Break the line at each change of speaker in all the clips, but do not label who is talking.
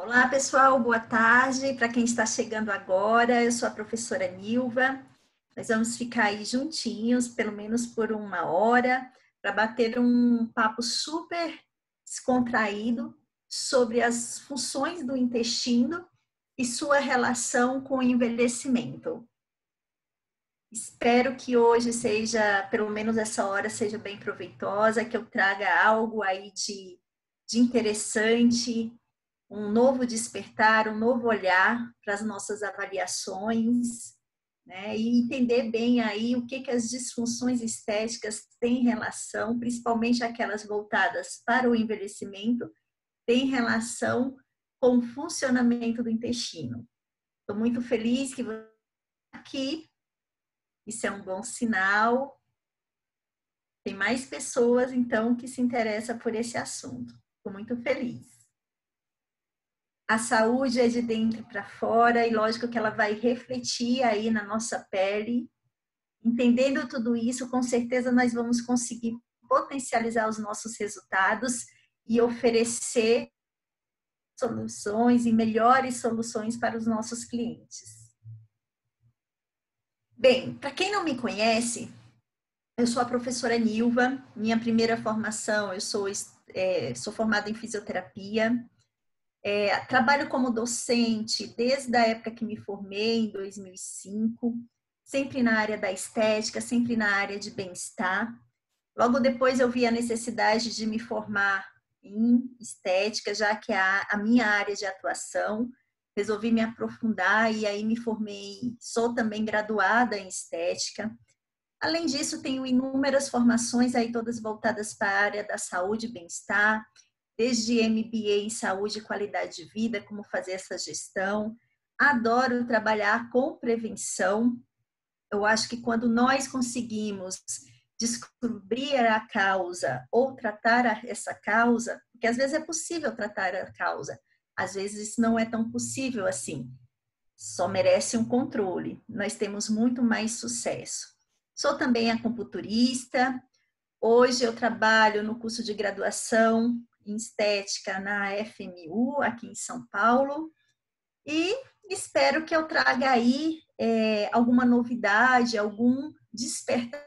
Olá, pessoal, boa tarde. Para quem está chegando agora, eu sou a professora Nilva. Nós vamos ficar aí juntinhos, pelo menos por 1 hora, para bater um papo super descontraído sobre as funções do intestino e sua relação com o envelhecimento. Espero que hoje seja, pelo menos essa hora, seja bem proveitosa, que eu traga algo aí de interessante, um novo despertar, um novo olhar para as nossas avaliações, né? E entender bem aí o que as disfunções estéticas têm relação, principalmente aquelas voltadas para o envelhecimento, têm relação com o funcionamento do intestino. Estou muito feliz que você está aqui, isso é um bom sinal. Tem mais pessoas, então, que se interessam por esse assunto. Estou muito feliz. A saúde é de dentro para fora e lógico que ela vai refletir aí na nossa pele. Entendendo tudo isso, com certeza nós vamos conseguir potencializar os nossos resultados e oferecer soluções e melhores soluções para os nossos clientes. Bem, para quem não me conhece, eu sou a professora Nilva. Minha primeira formação, eu sou formada em fisioterapia. Trabalho como docente desde a época que me formei, em 2005, sempre na área da estética, sempre na área de bem-estar. Logo depois eu vi a necessidade de me formar em estética, já que é a minha área de atuação. Resolvi me aprofundar e aí me formei, sou também graduada em estética. Além disso, tenho inúmeras formações aí todas voltadas para a área da saúde e bem-estar, desde MBA em saúde e qualidade de vida, como fazer essa gestão. Adoro trabalhar com prevenção. Eu acho que quando nós conseguimos descobrir a causa ou tratar essa causa, porque às vezes é possível tratar a causa, às vezes não é tão possível assim, só merece um controle. Nós temos muito mais sucesso. Sou também acupunturista. Hoje eu trabalho no curso de graduação em estética na FMU, aqui em São Paulo, e espero que eu traga aí alguma novidade, algum despertar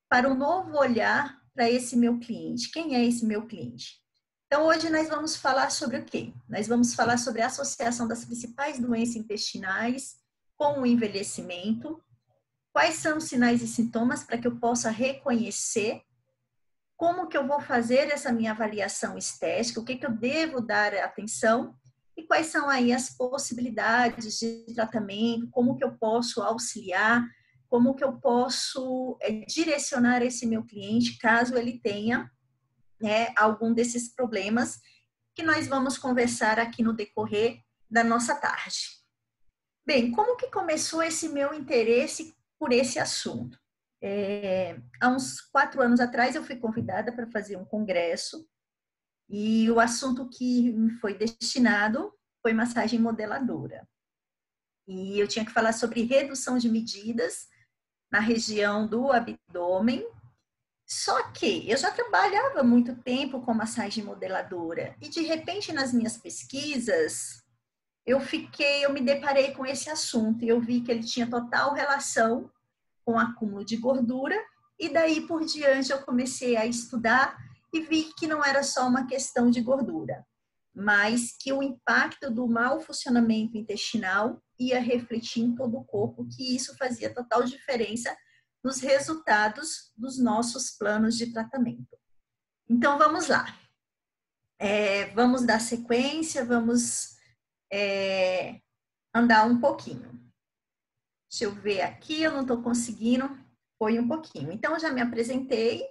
para um novo olhar para esse meu cliente. Quem é esse meu cliente? Então, hoje nós vamos falar sobre o quê? Nós vamos falar sobre a associação das principais doenças intestinais com o envelhecimento. Quais são os sinais e sintomas para que eu possa reconhecer? Como que eu vou fazer essa minha avaliação estética? O que eu devo dar atenção? E quais são aí as possibilidades de tratamento? Como que eu posso auxiliar? Como que eu posso direcionar esse meu cliente caso ele tenha algum desses problemas que nós vamos conversar aqui no decorrer da nossa tarde. Bem, como que começou esse meu interesse por esse assunto? Há uns 4 anos atrás eu fui convidada para fazer um congresso e o assunto que me foi destinado foi massagem modeladora. E eu tinha que falar sobre redução de medidas na região do abdômen. Só que eu já trabalhava muito tempo com massagem modeladora e de repente nas minhas pesquisas eu me deparei com esse assunto e eu vi que ele tinha total relação com acúmulo de gordura e daí por diante eu comecei a estudar e vi que não era só uma questão de gordura, mas que o impacto do mau funcionamento intestinal ia refletir em todo o corpo, que isso fazia total diferença nos resultados dos nossos planos de tratamento. Então, vamos lá. Vamos dar sequência, vamos andar um pouquinho. Deixa eu ver aqui, eu não estou conseguindo. Foi um pouquinho. Então, eu já me apresentei,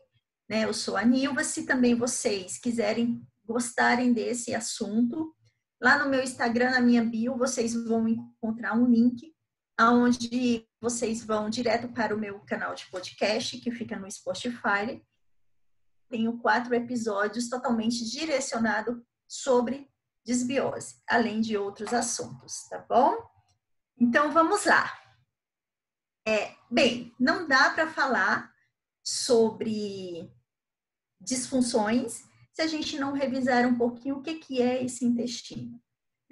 né? Eu sou a Nilva. Se também vocês gostarem desse assunto, lá no meu Instagram, na minha bio, vocês vão encontrar um link onde vocês vão direto para o meu canal de podcast, que fica no Spotify. Tenho 4 episódios totalmente direcionados sobre desbiose, além de outros assuntos, tá bom? Então, vamos lá. Bem, não dá para falar sobre disfunções se a gente não revisar um pouquinho o que é esse intestino.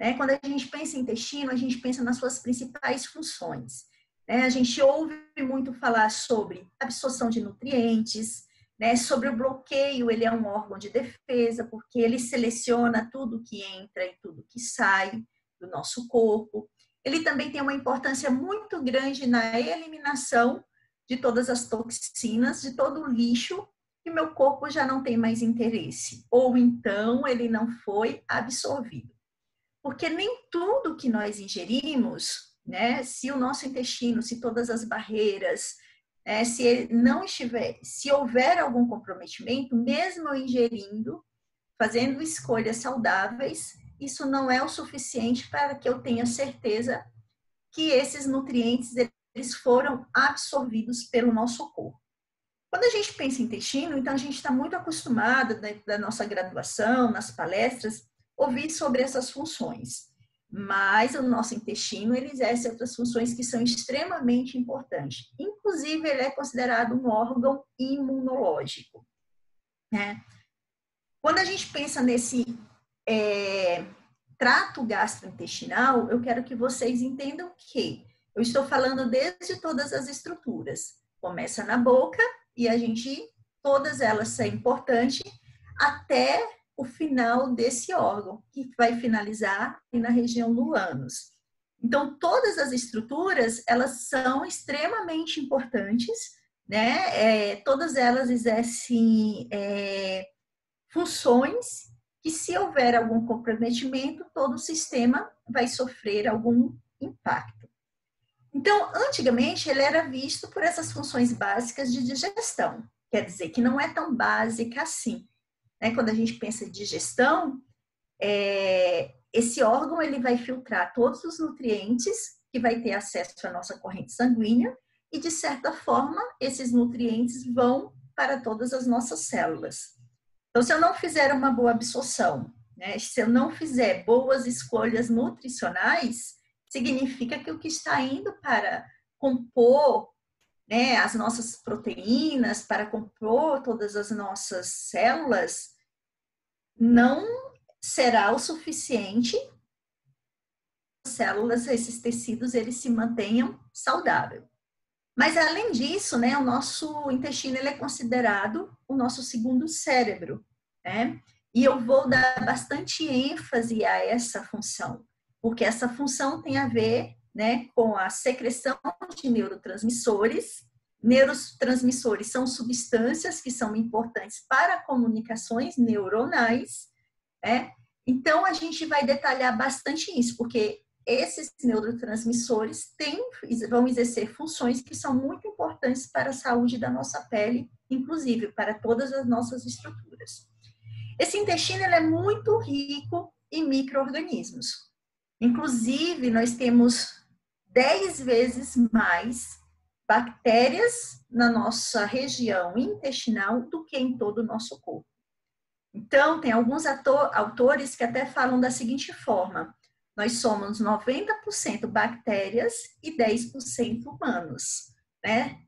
Né? Quando a gente pensa em intestino, a gente pensa nas suas principais funções. Né? A gente ouve muito falar sobre absorção de nutrientes, né? Sobre o bloqueio, ele é um órgão de defesa, porque ele seleciona tudo que entra e tudo que sai do nosso corpo. Ele também tem uma importância muito grande na eliminação de todas as toxinas, de todo o lixo que meu corpo já não tem mais interesse, ou então ele não foi absorvido. Porque nem tudo que nós ingerimos, né, se o nosso intestino, se todas as barreiras, se ele não estiver, se houver algum comprometimento, mesmo eu ingerindo, fazendo escolhas saudáveis, isso não é o suficiente para que eu tenha certeza que esses nutrientes eles foram absorvidos pelo nosso corpo. Quando a gente pensa em intestino, então a gente está muito acostumado, dentro da nossa graduação, nas palestras, ouvir sobre essas funções. Mas o nosso intestino, ele exerce outras funções que são extremamente importantes. Inclusive, ele é considerado um órgão imunológico. Né? Quando a gente pensa nesse trato gastrointestinal, eu quero que vocês entendam que eu estou falando desde todas as estruturas. Começa na boca e todas elas são importantes até o final desse órgão, que vai finalizar na região do ânus. Então, todas as estruturas, elas são extremamente importantes, né? Todas elas exercem funções que, se houver algum comprometimento, todo o sistema vai sofrer algum impacto. Então, antigamente, ele era visto por essas funções básicas de digestão. Quer dizer, que não é tão básica assim. Quando a gente pensa em digestão, esse órgão ele vai filtrar todos os nutrientes que vai ter acesso à nossa corrente sanguínea e, de certa forma, esses nutrientes vão para todas as nossas células. Então, se eu não fizer uma boa absorção, né, se eu não fizer boas escolhas nutricionais, significa que o que está indo para compor, né, as nossas proteínas, para compor todas as nossas células, não será o suficiente para as células, esses tecidos, eles se mantenham saudáveis. Mas, além disso, né, o nosso intestino ele é considerado o nosso segundo cérebro, né? E eu vou dar bastante ênfase a essa função, porque essa função tem a ver, né, com a secreção de neurotransmissores. Neurotransmissores são substâncias que são importantes para comunicações neuronais, né? Então, a gente vai detalhar bastante isso, porque esses neurotransmissores vão exercer funções que são muito importantes para a saúde da nossa pele, inclusive para todas as nossas estruturas. Esse intestino ele é muito rico em micro-organismos. Inclusive, nós temos 10 vezes mais bactérias na nossa região intestinal do que em todo o nosso corpo. Então, tem alguns autores que até falam da seguinte forma: nós somos 90% bactérias e 10% humanos, né?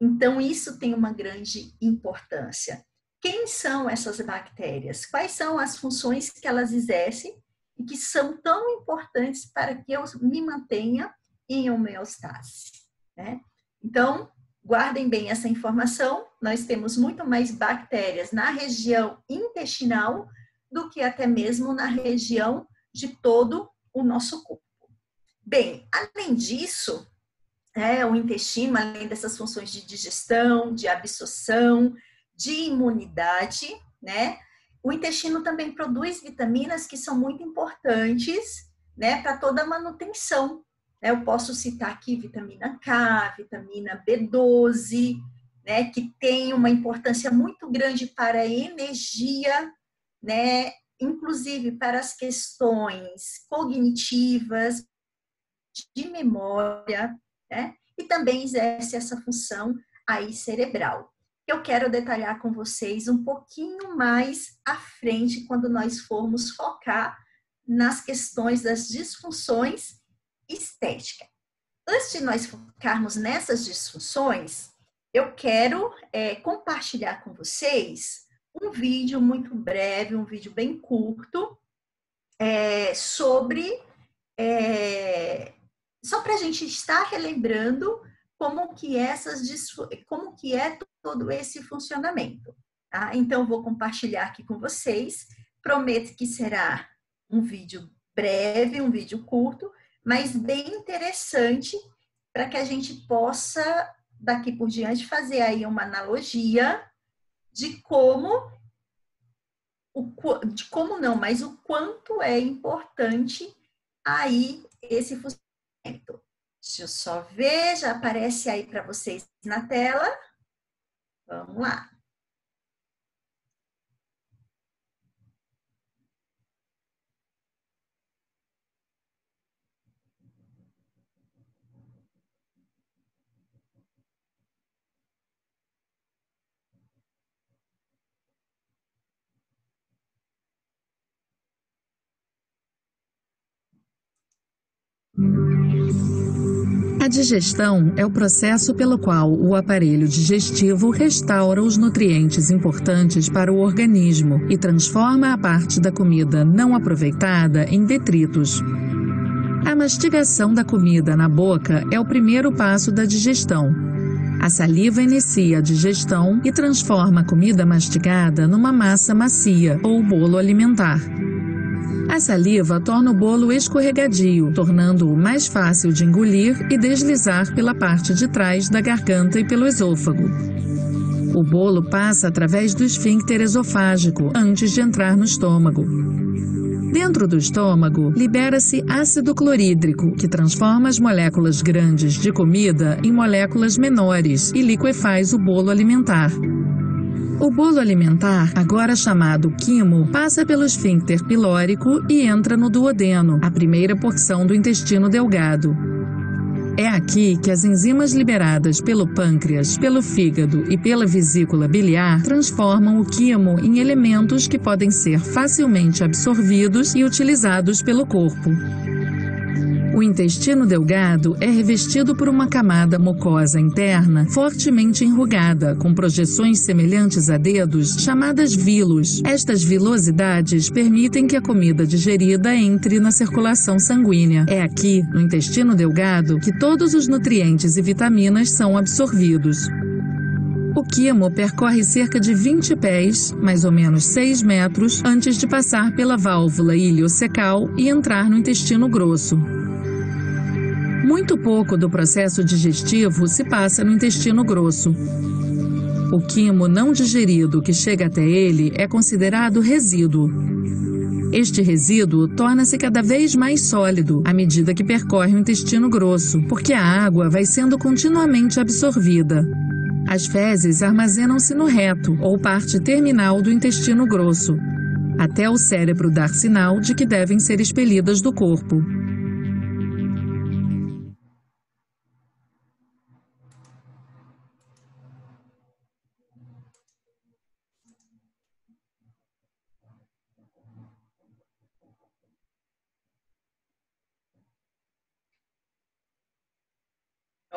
Então, isso tem uma grande importância. Quem são essas bactérias? Quais são as funções que elas exercem e que são tão importantes para que eu me mantenha em homeostase, né? Então, guardem bem essa informação. Nós temos muito mais bactérias na região intestinal do que até mesmo na região de todo o nosso corpo. Bem, além disso, o intestino, além dessas funções de digestão, de absorção, de imunidade, né? O intestino também produz vitaminas que são muito importantes, né, para toda a manutenção. Eu posso citar aqui vitamina K, vitamina B12, né, que tem uma importância muito grande para a energia, né, inclusive para as questões cognitivas, de memória, né, e também exerce essa função aí cerebral. Eu quero detalhar com vocês um pouquinho mais à frente, quando nós formos focar nas questões das disfunções estéticas. Antes de nós focarmos nessas disfunções, eu quero compartilhar com vocês um vídeo muito breve, um vídeo bem curto, sobre... só para a gente estar relembrando como que é todo esse funcionamento. Tá? Então, vou compartilhar aqui com vocês. Prometo que será um vídeo breve, um vídeo curto, mas bem interessante para que a gente possa, daqui por diante, fazer aí uma analogia de mas o quanto é importante aí esse funcionamento. Deixa eu só ver, já aparece aí para vocês na tela. Vamos lá.
A digestão é o processo pelo qual o aparelho digestivo restaura os nutrientes importantes para o organismo e transforma a parte da comida não aproveitada em detritos. A mastigação da comida na boca é o primeiro passo da digestão. A saliva inicia a digestão e transforma a comida mastigada numa massa macia ou bolo alimentar. A saliva torna o bolo escorregadio, tornando-o mais fácil de engolir e deslizar pela parte de trás da garganta e pelo esôfago. O bolo passa através do esfíncter esofágico antes de entrar no estômago. Dentro do estômago, libera-se ácido clorídrico, que transforma as moléculas grandes de comida em moléculas menores e liquefaz o bolo alimentar. O bolo alimentar, agora chamado quimo, passa pelo esfíncter pilórico e entra no duodeno, a primeira porção do intestino delgado. É aqui que as enzimas liberadas pelo pâncreas, pelo fígado e pela vesícula biliar transformam o quimo em elementos que podem ser facilmente absorvidos e utilizados pelo corpo. O intestino delgado é revestido por uma camada mucosa interna fortemente enrugada, com projeções semelhantes a dedos, chamadas vilos. Estas vilosidades permitem que a comida digerida entre na circulação sanguínea. É aqui, no intestino delgado, que todos os nutrientes e vitaminas são absorvidos. O quimo percorre cerca de 20 pés, mais ou menos 6 metros, antes de passar pela válvula iliocecal e entrar no intestino grosso. Muito pouco do processo digestivo se passa no intestino grosso. O quimo não digerido que chega até ele é considerado resíduo. Este resíduo torna-se cada vez mais sólido à medida que percorre o intestino grosso, porque a água vai sendo continuamente absorvida. As fezes armazenam-se no reto, ou parte terminal do intestino grosso, até o cérebro dar sinal de que devem ser expelidas do corpo.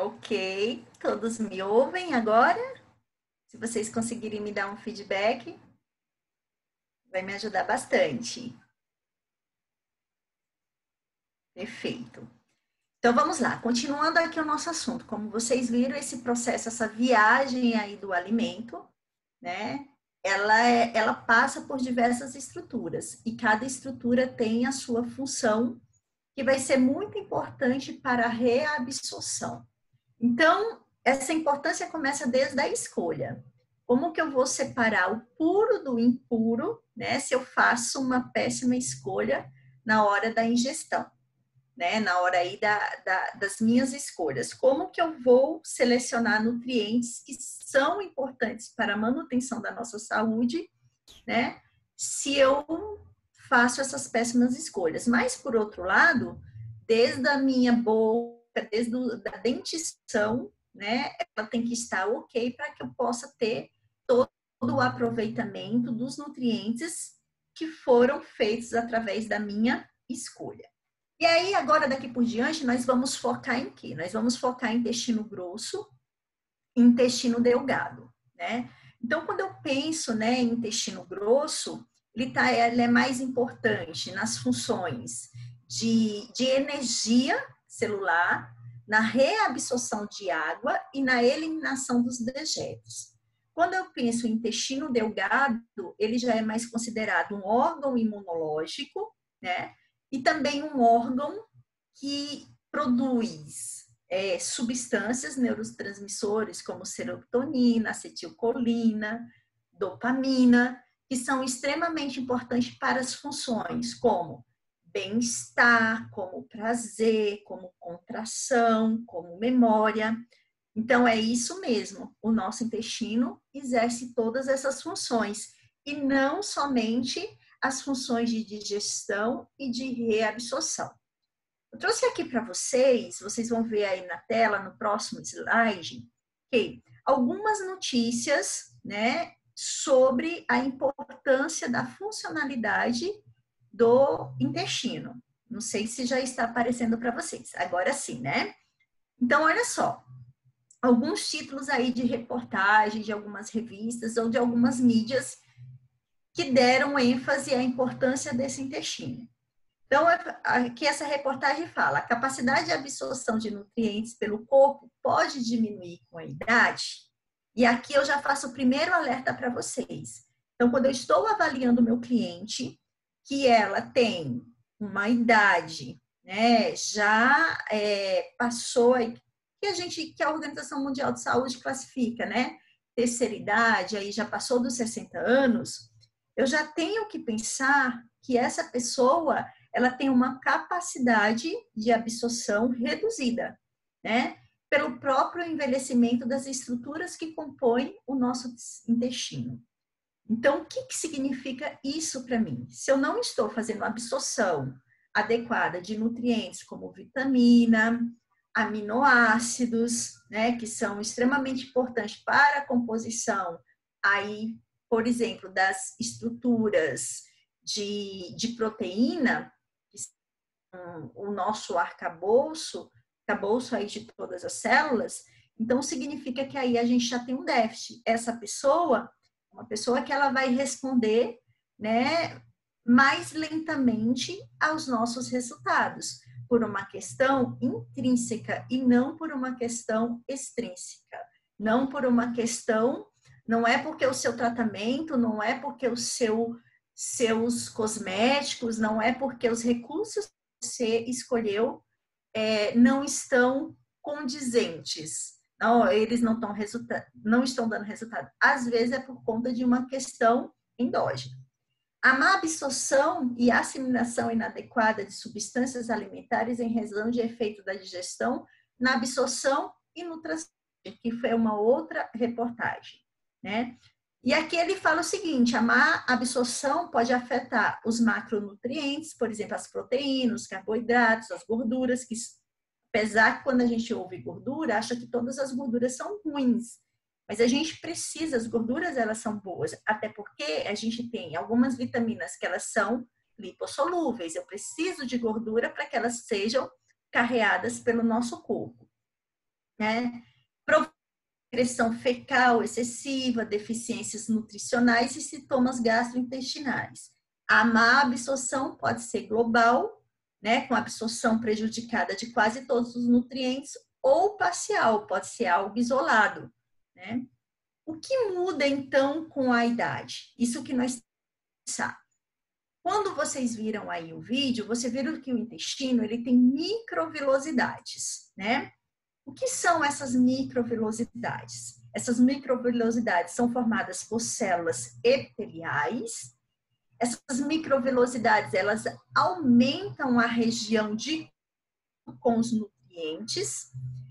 Ok, todos me ouvem agora? Se vocês conseguirem me dar um feedback, vai me ajudar bastante. Perfeito. Então vamos lá, continuando aqui o nosso assunto. Como vocês viram, esse processo, essa viagem aí do alimento, né? Ela passa por diversas estruturas e cada estrutura tem a sua função que vai ser muito importante para a reabsorção. Então, essa importância começa desde a escolha. Como que eu vou separar o puro do impuro, né? Se eu faço uma péssima escolha na hora da ingestão, né? Na hora aí das minhas escolhas. Como que eu vou selecionar nutrientes que são importantes para a manutenção da nossa saúde, né? Se eu faço essas péssimas escolhas. Mas, por outro lado, desde a minha boca, desde a dentição, né? Ela tem que estar ok para que eu possa ter todo o aproveitamento dos nutrientes que foram feitos através da minha escolha. E aí, agora, daqui por diante, nós vamos focar em quê? Nós vamos focar em intestino grosso e intestino delgado, né? Então, quando eu penso, né, em intestino grosso, ele é mais importante nas funções de energia celular, na reabsorção de água e na eliminação dos dejetos. Quando eu penso em intestino delgado, ele já é mais considerado um órgão imunológico, né? E também um órgão que produz substâncias neurotransmissores como serotonina, acetilcolina, dopamina, que são extremamente importantes para as funções como bem-estar, como prazer, como contração, como memória. Então, é isso mesmo, o nosso intestino exerce todas essas funções, e não somente as funções de digestão e de reabsorção. Eu trouxe aqui para vocês vão ver aí na tela, no próximo slide, algumas notícias, né, sobre a importância da funcionalidade do intestino. Não sei se já está aparecendo para vocês. Agora sim, né? Então, olha só. Alguns títulos aí de reportagem de algumas revistas ou de algumas mídias que deram ênfase à importância desse intestino. Então, aqui essa reportagem fala: a capacidade de absorção de nutrientes pelo corpo pode diminuir com a idade? E aqui eu já faço o primeiro alerta para vocês. Então, quando eu estou avaliando o meu cliente, que ela tem uma idade, né, já passou aí, que a Organização Mundial de Saúde classifica, né, terceira idade, aí já passou dos 60 anos, eu já tenho que pensar que essa pessoa, ela tem uma capacidade de absorção reduzida, né, pelo próprio envelhecimento das estruturas que compõem o nosso intestino. Então, o que significa isso para mim? Se eu não estou fazendo absorção adequada de nutrientes como vitamina, aminoácidos, né, que são extremamente importantes para a composição, aí, por exemplo, das estruturas de proteína, que são o nosso arcabouço aí de todas as células, então significa que aí a gente já tem um déficit. Essa pessoa, uma pessoa que ela vai responder, né, mais lentamente aos nossos resultados, por uma questão intrínseca e não por uma questão extrínseca. Não por uma questão, não é porque o seu tratamento, não é porque os seus cosméticos, não é porque os recursos que você escolheu não estão condizentes. Não, eles não estão dando resultado. Às vezes é por conta de uma questão endógena. A má absorção e assimilação inadequada de substâncias alimentares em razão de efeito da digestão na absorção e no transporte, que foi uma outra reportagem, né? E aqui ele fala o seguinte: a má absorção pode afetar os macronutrientes, por exemplo, as proteínas, os carboidratos, as gorduras, que apesar que quando a gente ouve gordura, acha que todas as gorduras são ruins. Mas a gente precisa, as gorduras elas são boas, até porque a gente tem algumas vitaminas que elas são lipossolúveis. Eu preciso de gordura para que elas sejam carreadas pelo nosso corpo, né? Secreção fecal excessiva, deficiências nutricionais e sintomas gastrointestinais. A má absorção pode ser global, né, com absorção prejudicada de quase todos os nutrientes, ou parcial, pode ser algo isolado, né? O que muda, então, com a idade? Isso que nós sabemos. Quando vocês viram aí o vídeo, vocês viram que o intestino, ele tem microvilosidades, né? O que são essas microvilosidades? Essas microvilosidades são formadas por células epiteliais. Essas microvilosidades, elas aumentam a região com os nutrientes.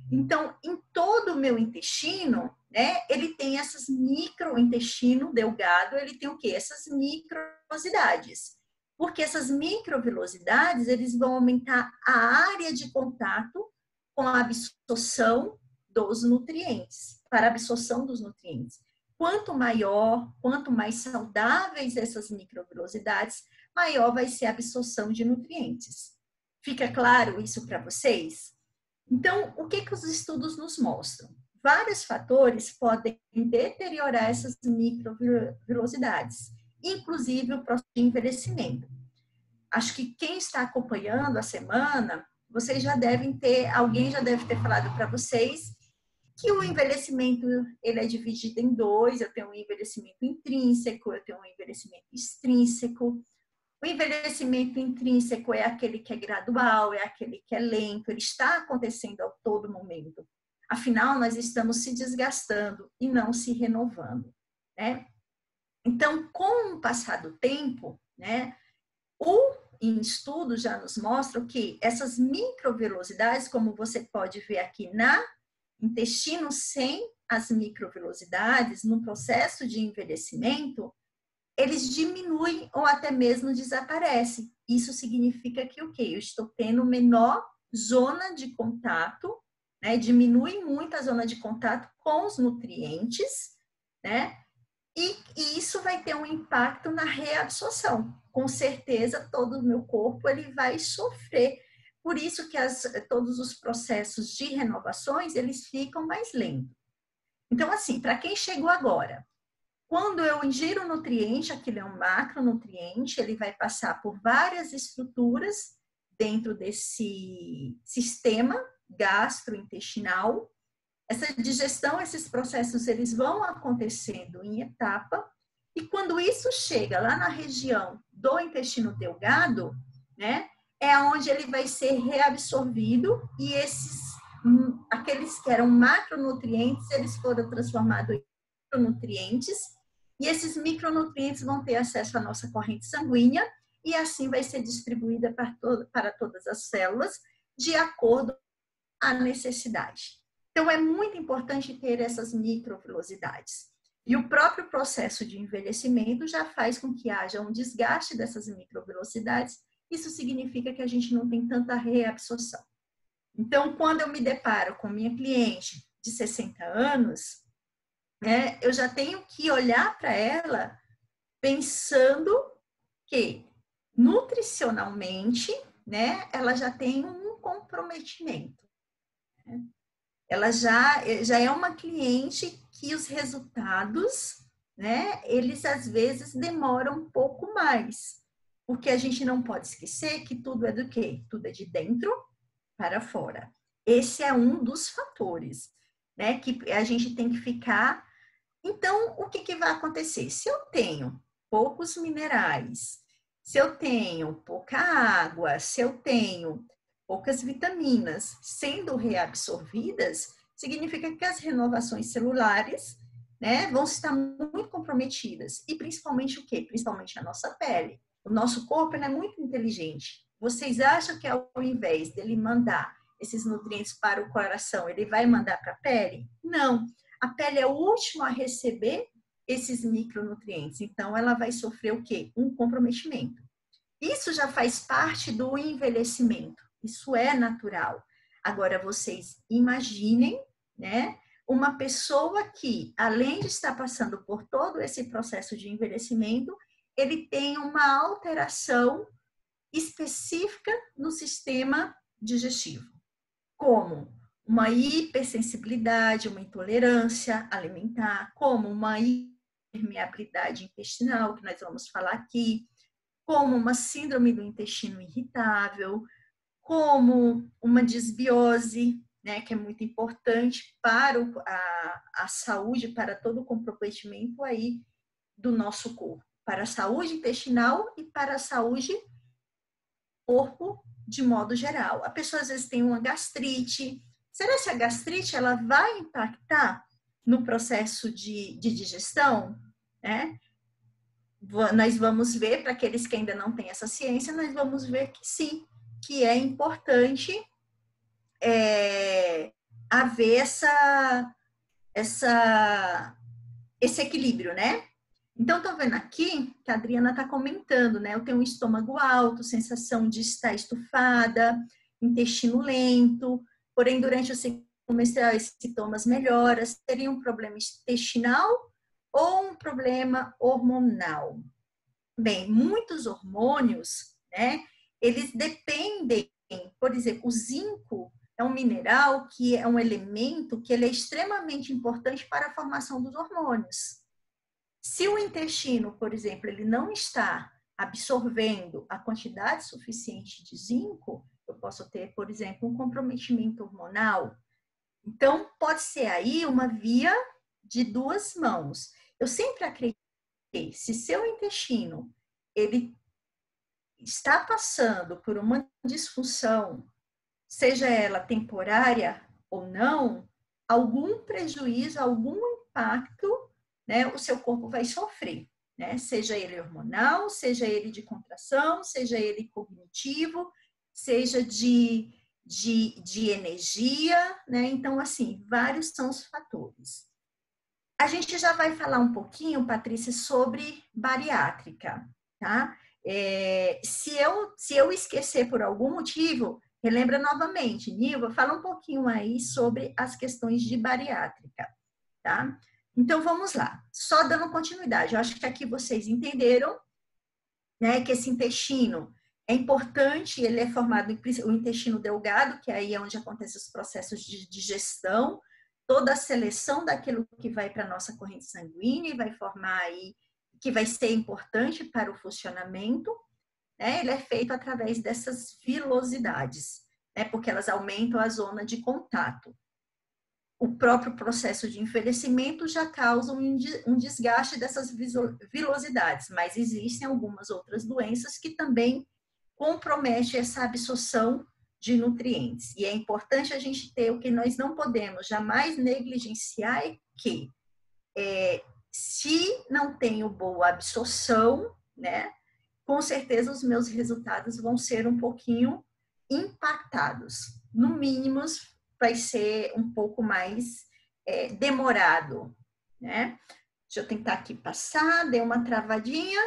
Então, em todo o meu intestino, né, ele tem essas intestino delgado, ele tem o quê? Essas microvilosidades. Porque essas microvilosidades, eles vão aumentar a área de contato com a absorção dos nutrientes, para a absorção dos nutrientes. Quanto maior, quanto mais saudáveis essas microvilosidades, maior vai ser a absorção de nutrientes. Fica claro isso para vocês? Então, o que os estudos nos mostram? vários fatores podem deteriorar essas microvilosidades, inclusive o processo de envelhecimento. Acho que quem está acompanhando a semana, vocês já devem ter, alguém já deve ter falado para vocês que o envelhecimento ele é dividido em dois. Eu tenho um envelhecimento intrínseco, eu tenho um envelhecimento extrínseco. O envelhecimento intrínseco é aquele que é gradual, é aquele que é lento, ele está acontecendo a todo momento. Afinal, nós estamos se desgastando e não se renovando, né? Então, com o passar do tempo, né, em estudos já nos mostram que essas microvelosidades, como você pode ver aqui na intestino sem as microvelosidades, no processo de envelhecimento, eles diminuem ou até mesmo desaparecem. Isso significa que o quê? Eu estou tendo menor zona de contato, né? Diminui muito a zona de contato com os nutrientes, né? E isso vai ter um impacto na reabsorção. Com certeza, todo o meu corpo ele vai sofrer. Por isso que todos os processos de renovações, eles ficam mais lentos. Então, assim, para quem chegou agora, quando eu ingiro nutriente, aquele é um macronutriente, ele vai passar por várias estruturas dentro desse sistema gastrointestinal. Essa digestão, esses processos, eles vão acontecendo em etapa, e quando isso chega lá na região do intestino delgado, né, é onde ele vai ser reabsorvido, e aqueles que eram macronutrientes, eles foram transformados em micronutrientes, e esses micronutrientes vão ter acesso à nossa corrente sanguínea, e assim vai ser distribuída para todas as células, de acordo com a necessidade. Então, é muito importante ter essas microvelosidades. E o próprio processo de envelhecimento já faz com que haja um desgaste dessas microvelocidades. Isso significa que a gente não tem tanta reabsorção. Então, quando eu me deparo com minha cliente de 60 anos, né, eu já tenho que olhar para ela pensando que, nutricionalmente, né, ela já tem um comprometimento. Né? Ela já é uma cliente que os resultados, né, eles às vezes demoram um pouco mais, porque a gente não pode esquecer que tudo é do quê? Tudo é de dentro para fora. Esse é um dos fatores, né, que a gente tem que ficar. Então, o que vai acontecer? Se eu tenho poucos minerais, se eu tenho pouca água, se eu tenho poucas vitaminas sendo reabsorvidas, significa que as renovações celulares, né, vão estar muito comprometidas. E principalmente o quê? Principalmente a nossa pele. O nosso corpo é muito inteligente. Vocês acham que ao invés dele mandar esses nutrientes para o coração, ele vai mandar para a pele? Não. A pele é o último a receber esses micronutrientes. Então, ela vai sofrer o quê? Um comprometimento. Isso já faz parte do envelhecimento. Isso é natural. Agora, vocês imaginem, né, uma pessoa que, além de estar passando por todo esse processo de envelhecimento, ele tem uma alteração específica no sistema digestivo, como uma hipersensibilidade, uma intolerância alimentar, como uma hipermeabilidade intestinal, que nós vamos falar aqui, como uma síndrome do intestino irritável, como uma disbiose, né, que é muito importante para a saúde, para todo o comprometimento aí do nosso corpo, para a saúde intestinal e para a saúde do corpo de modo geral. A pessoa às vezes tem uma gastrite. Será que a gastrite ela vai impactar no processo de digestão? Né? Nós vamos ver, para aqueles que ainda não têm essa ciência, nós vamos ver que sim, que é importante haver esse equilíbrio, né? Então, estão vendo aqui que a Adriana está comentando, né? Eu tenho um estômago alto, sensação de estar estufada, intestino lento, porém, durante o ciclo menstrual, esses sintomas melhoram. Seria um problema intestinal ou um problema hormonal? Bem, muitos hormônios, né? Eles dependem, por exemplo, o zinco, é um mineral que é um elemento que ele é extremamente importante para a formação dos hormônios. Se o intestino, por exemplo, ele não está absorvendo a quantidade suficiente de zinco, eu posso ter, por exemplo, um comprometimento hormonal. Então, pode ser aí uma via de duas mãos. Eu sempre acreditei, se seu intestino ele está passando por uma disfunção, seja ela temporária ou não, algum prejuízo, algum impacto, né, o seu corpo vai sofrer, né? Seja ele hormonal, seja ele de contração, seja ele cognitivo, seja de energia, né? Então, assim, vários são os fatores. A gente já vai falar um pouquinho, Patrícia, sobre bariátrica, tá? Se eu esquecer por algum motivo, relembra novamente. Nilva, fala um pouquinho aí sobre as questões de bariátrica, tá? Então, vamos lá. Só dando continuidade. Eu acho que aqui vocês entenderam, né, que esse intestino é importante, ele é formado o intestino delgado, que aí é onde acontecem os processos de digestão, toda a seleção daquilo que vai para a nossa corrente sanguínea e vai formar aí, que vai ser importante para o funcionamento, né? Ele é feito através dessas vilosidades, né? Porque elas aumentam a zona de contato. O próprio processo de envelhecimento já causa um desgaste dessas vilosidades, mas existem algumas outras doenças que também comprometem essa absorção de nutrientes. E é importante a gente ter o que nós não podemos jamais negligenciar é que se não tenho boa absorção, né, com certeza os meus resultados vão ser um pouquinho impactados. No mínimo, vai ser um pouco mais demorado, né? Deixa eu tentar aqui passar, dei uma travadinha.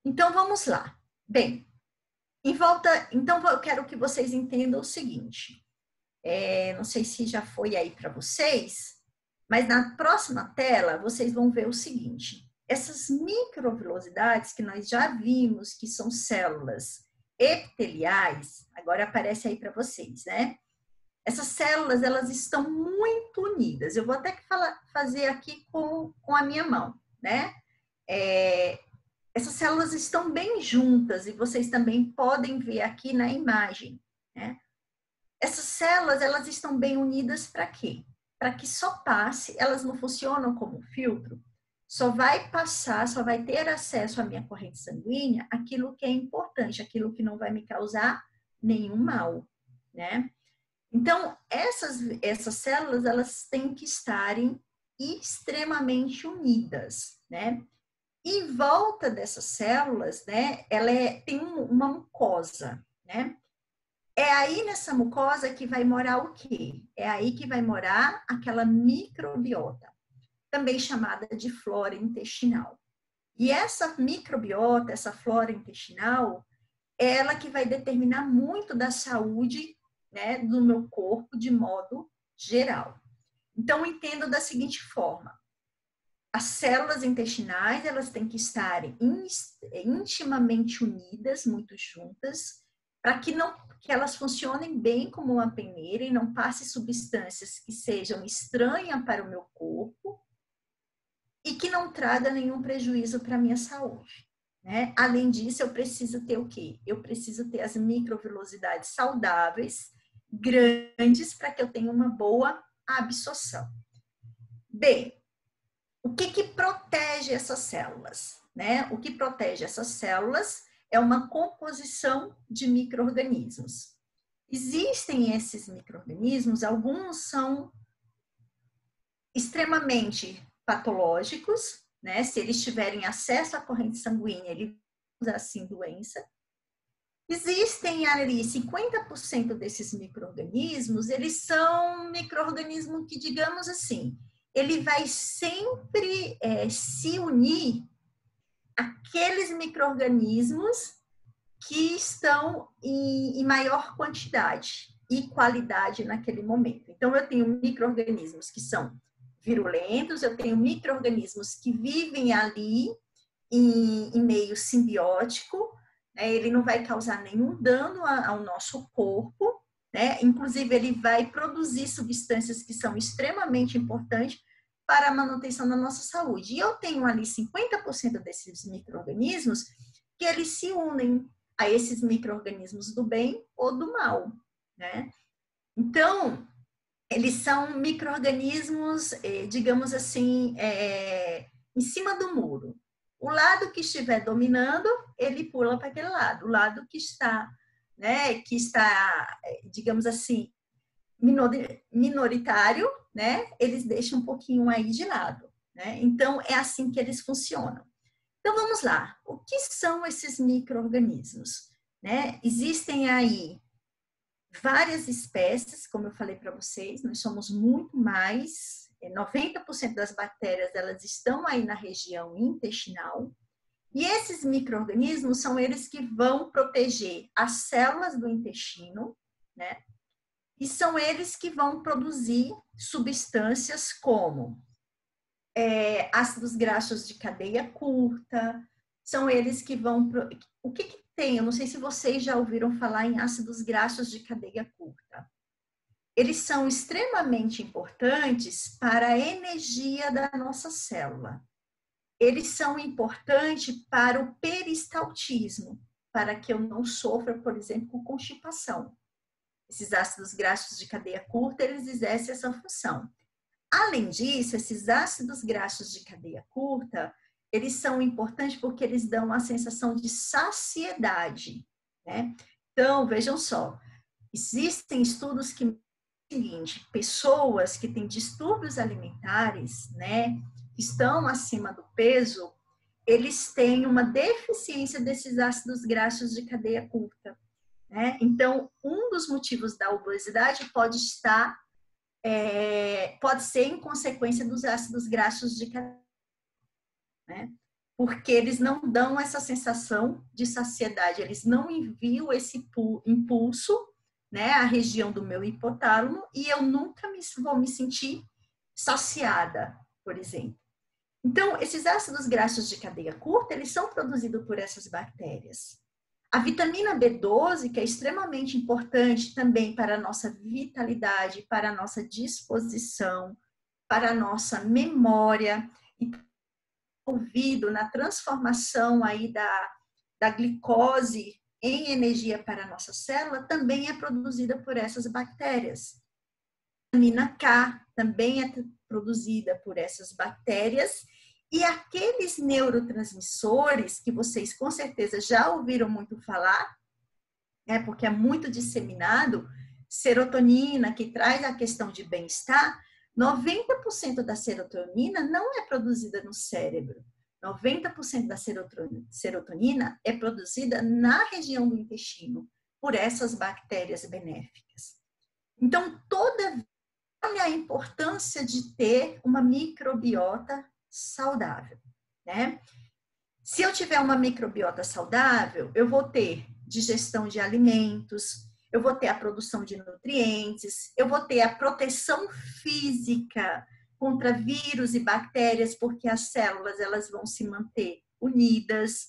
Então, vamos lá. Bem, em volta, então eu quero que vocês entendam o seguinte. Não sei se já foi aí para vocês, mas na próxima tela vocês vão ver o seguinte. Essas microvilosidades que nós já vimos que são células epiteliais, agora aparece aí para vocês, né? Essas células, elas estão muito unidas. Eu vou até fazer aqui com a minha mão, né? Essas células estão bem juntas e vocês também podem ver aqui na imagem, né? Essas células, elas estão bem unidas para quê? Para que só passe, elas não funcionam como filtro, só vai passar, só vai ter acesso à minha corrente sanguínea aquilo que é importante, aquilo que não vai me causar nenhum mal, né? Então, essas células, elas têm que estarem extremamente unidas, né? Em volta dessas células, né, tem uma mucosa, né? É aí nessa mucosa que vai morar o quê? É aí que vai morar aquela microbiota, também chamada de flora intestinal. E essa microbiota, essa flora intestinal, é ela que vai determinar muito da saúde, né, do meu corpo de modo geral. Então, entendo da seguinte forma. As células intestinais, elas têm que estarem intimamente unidas, muito juntas, para que elas funcionem bem como uma peneira e não passe substâncias que sejam estranhas para o meu corpo e que não traga nenhum prejuízo para a minha saúde, né? Além disso, eu preciso ter o quê? Eu preciso ter as microvilosidades saudáveis, grandes, para que eu tenha uma boa absorção. Bem, o que protege essas células, né? O que protege essas células é uma composição de micro-organismos. Existem esses micro-organismos, alguns são extremamente patológicos, né? Se eles tiverem acesso à corrente sanguínea, eles vão assim doença. Existem ali 50% desses micro-organismos, eles são micro-organismos que, digamos assim, ele vai sempre se unir àqueles micro-organismos que estão em maior quantidade e qualidade naquele momento. Então, eu tenho micro-organismos que são virulentos, eu tenho micro-organismos que vivem ali em meio simbiótico, né? Ele não vai causar nenhum dano ao nosso corpo, né? Inclusive, ele vai produzir substâncias que são extremamente importantes para a manutenção da nossa saúde. E eu tenho ali 50% desses micro-organismos que eles se unem a esses micro-organismos do bem ou do mal, né? Então, eles são micro-organismos, digamos assim, em cima do muro. O lado que estiver dominando, ele pula para aquele lado. O lado que está, né, digamos assim, minoritário, né, eles deixam um pouquinho aí de lado, né? Então, é assim que eles funcionam. Então, vamos lá. O que são esses micro-organismos, né? Existem aí várias espécies, como eu falei para vocês, nós somos muito mais, 90% das bactérias, elas estão aí na região intestinal, e esses micro-organismos são eles que vão proteger as células do intestino, né? E são eles que vão produzir substâncias como ácidos graxos de cadeia curta, são eles que vão... O que tem? Eu não sei se vocês já ouviram falar em ácidos graxos de cadeia curta. Eles são extremamente importantes para a energia da nossa célula. Eles são importantes para o peristaltismo, para que eu não sofra, por exemplo, com constipação. Esses ácidos graxos de cadeia curta, eles exercem essa função. Além disso, esses ácidos graxos de cadeia curta, eles são importantes porque eles dão a sensação de saciedade, né? Então, vejam só, existem estudos que seguinte, pessoas que têm distúrbios alimentares, né, que estão acima do peso, eles têm uma deficiência desses ácidos graxos de cadeia curta, né? Então, um dos motivos da obesidade pode ser em consequência dos ácidos graxos de cadeia, né? Porque eles não dão essa sensação de saciedade, eles não enviam esse impulso, né, à região do meu hipotálamo, e eu nunca vou me sentir saciada, por exemplo. Então, esses ácidos graxos de cadeia curta, eles são produzidos por essas bactérias. A vitamina B12, que é extremamente importante também para a nossa vitalidade, para a nossa disposição, para a nossa memória, e envolvido na transformação aí da glicose em energia para a nossa célula, também é produzida por essas bactérias. A vitamina K também é produzida por essas bactérias. E aqueles neurotransmissores que vocês com certeza já ouviram muito falar, né, porque é muito disseminado, serotonina, que traz a questão de bem-estar, 90% da serotonina não é produzida no cérebro. 90% da serotonina é produzida na região do intestino, por essas bactérias benéficas. Então, olha a importância de ter uma microbiota saudável, né? Se eu tiver uma microbiota saudável, eu vou ter digestão de alimentos, eu vou ter a produção de nutrientes, eu vou ter a proteção física contra vírus e bactérias, porque as células elas vão se manter unidas.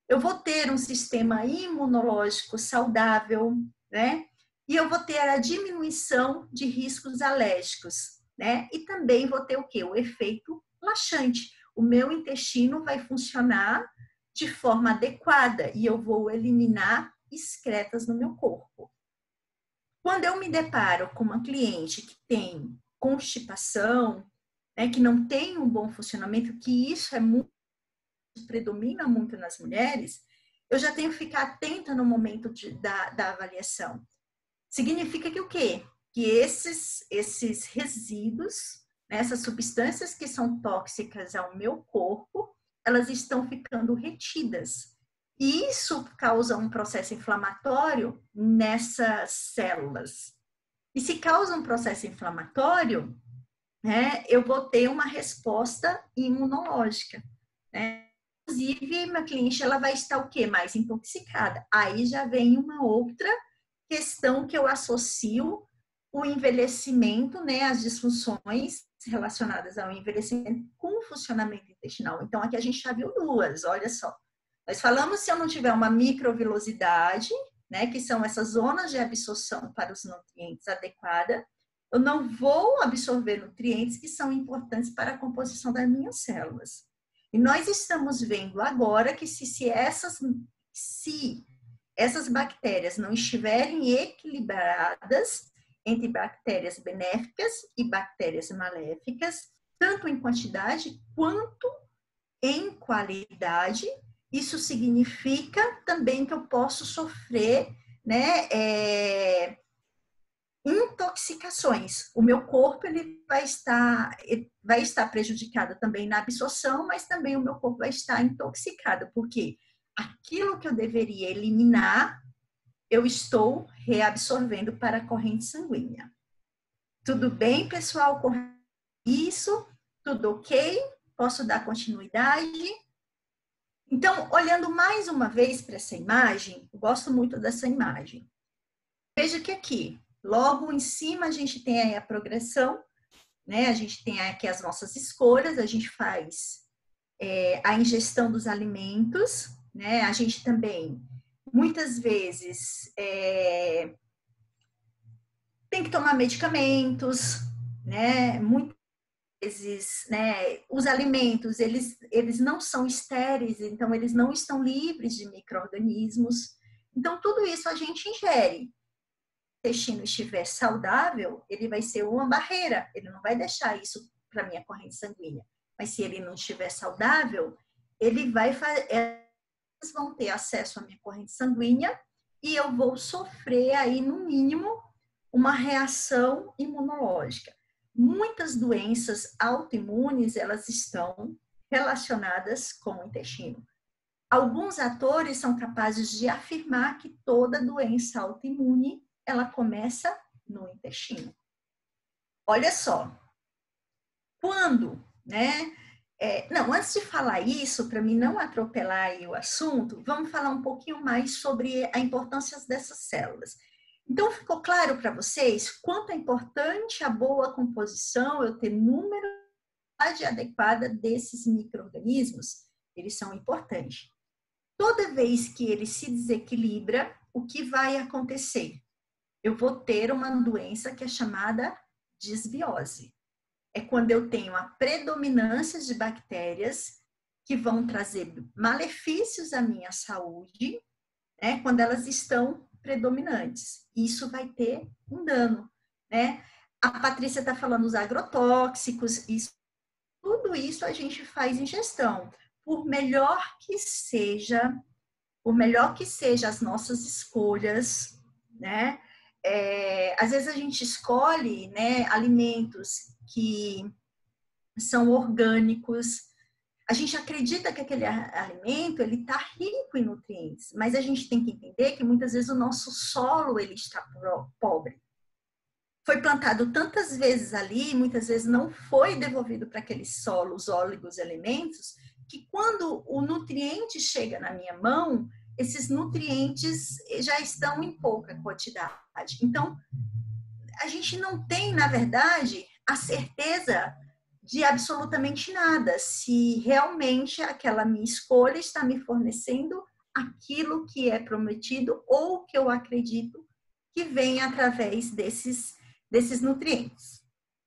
Eu vou ter um sistema imunológico saudável, né? E eu vou ter a diminuição de riscos alérgicos, né? E também vou ter o quê? O efeito laxante. O meu intestino vai funcionar de forma adequada e eu vou eliminar excretas no meu corpo. Quando eu me deparo com uma cliente que tem constipação, né, que não tem um bom funcionamento, que isso predomina muito nas mulheres, eu já tenho que ficar atenta no momento da avaliação. Significa que o quê? Que esses resíduos, né, essas substâncias que são tóxicas ao meu corpo, elas estão ficando retidas. E isso causa um processo inflamatório nessas células. E se causa um processo inflamatório, né, eu vou ter uma resposta imunológica, né? Inclusive, minha cliente ela vai estar o quê? Mais intoxicada. Aí já vem uma outra questão que eu associo o envelhecimento, né, as disfunções relacionadas ao envelhecimento com o funcionamento intestinal. Então, aqui a gente já viu duas, olha só. Nós falamos se eu não tiver uma microvilosidade, né, que são essas zonas de absorção para os nutrientes adequada, eu não vou absorver nutrientes que são importantes para a composição das minhas células. E nós estamos vendo agora que se essas bactérias não estiverem equilibradas entre bactérias benéficas e bactérias maléficas, tanto em quantidade quanto em qualidade, isso significa também que eu posso sofrer, né, intoxicações. O meu corpo ele vai estar prejudicado também na absorção, mas também o meu corpo vai estar intoxicado, porque aquilo que eu deveria eliminar, eu estou reabsorvendo para a corrente sanguínea. Tudo bem, pessoal? Isso? Tudo ok? Posso dar continuidade? Então, olhando mais uma vez para essa imagem, eu gosto muito dessa imagem. Veja que aqui, logo em cima, a gente tem aí a progressão, né? A gente tem aqui as nossas escolhas, a gente faz a ingestão dos alimentos, né? A gente também, muitas vezes, tem que tomar medicamentos, né? Muitas vezes, né, os alimentos, eles não são estéreis, então eles não estão livres de micro-organismos. Então, tudo isso a gente ingere. Se o intestino estiver saudável, ele vai ser uma barreira, ele não vai deixar isso para a minha corrente sanguínea. Mas se ele não estiver saudável, eles vão ter acesso à minha corrente sanguínea e eu vou sofrer aí, no mínimo, uma reação imunológica. Muitas doenças autoimunes, elas estão relacionadas com o intestino. Alguns atores são capazes de afirmar que toda doença autoimune, ela começa no intestino. Olha só, quando, né? Não, antes de falar isso, para mim não atropelar aí o assunto, vamos falar um pouquinho mais sobre a importância dessas células. Então, ficou claro para vocês quanto é importante a boa composição, eu ter número adequada desses micro-organismos? Eles são importantes. Toda vez que ele se desequilibra, o que vai acontecer? Eu vou ter uma doença que é chamada disbiose. É quando eu tenho a predominância de bactérias que vão trazer malefícios à minha saúde, né, quando elas estão predominantes. Isso vai ter um dano, né? A Patrícia está falando dos agrotóxicos, tudo isso a gente faz ingestão. Por melhor que seja as nossas escolhas, né? Às vezes a gente escolhe, né, alimentos que são orgânicos. A gente acredita que aquele alimento ele está rico em nutrientes, mas a gente tem que entender que muitas vezes o nosso solo ele está pobre. Foi plantado tantas vezes ali, muitas vezes não foi devolvido para aquele solo os oligoelementos, que quando o nutriente chega na minha mão, esses nutrientes já estão em pouca quantidade. Então, a gente não tem, na verdade, a certeza de absolutamente nada, se realmente aquela minha escolha está me fornecendo aquilo que é prometido ou que eu acredito que vem através desses nutrientes,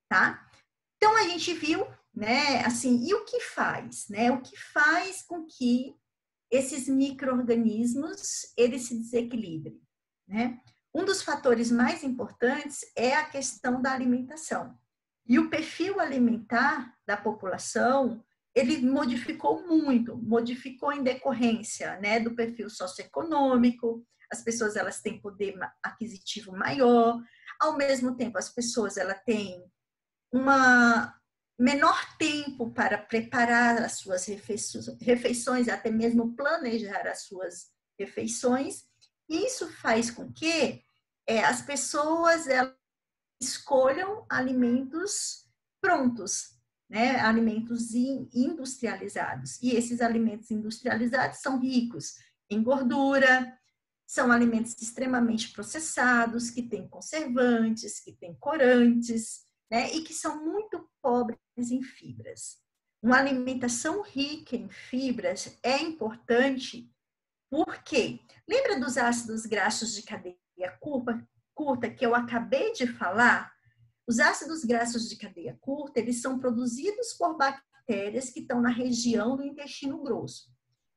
tá? Então, a gente viu, né, assim, e o que faz, né? O que faz com que esses micro-organismos, eles se desequilibrem, né? Um dos fatores mais importantes é a questão da alimentação. E o perfil alimentar da população, ele modificou muito, modificou em decorrência, né, do perfil socioeconômico. As pessoas elas têm poder aquisitivo maior, ao mesmo tempo as pessoas elas têm uma menor tempo para preparar as suas refeições, até mesmo planejar as suas refeições. E isso faz com que as pessoas elas escolham alimentos prontos, né? Alimentos industrializados. E esses alimentos industrializados são ricos em gordura, são alimentos extremamente processados, que têm conservantes, que têm corantes, né? E que são muito pobres em fibras. Uma alimentação rica em fibras é importante Por quê? Lembra dos ácidos graxos de cadeia curta que eu acabei de falar? Os ácidos graxos de cadeia curta, eles são produzidos por bactérias que estão na região do intestino grosso.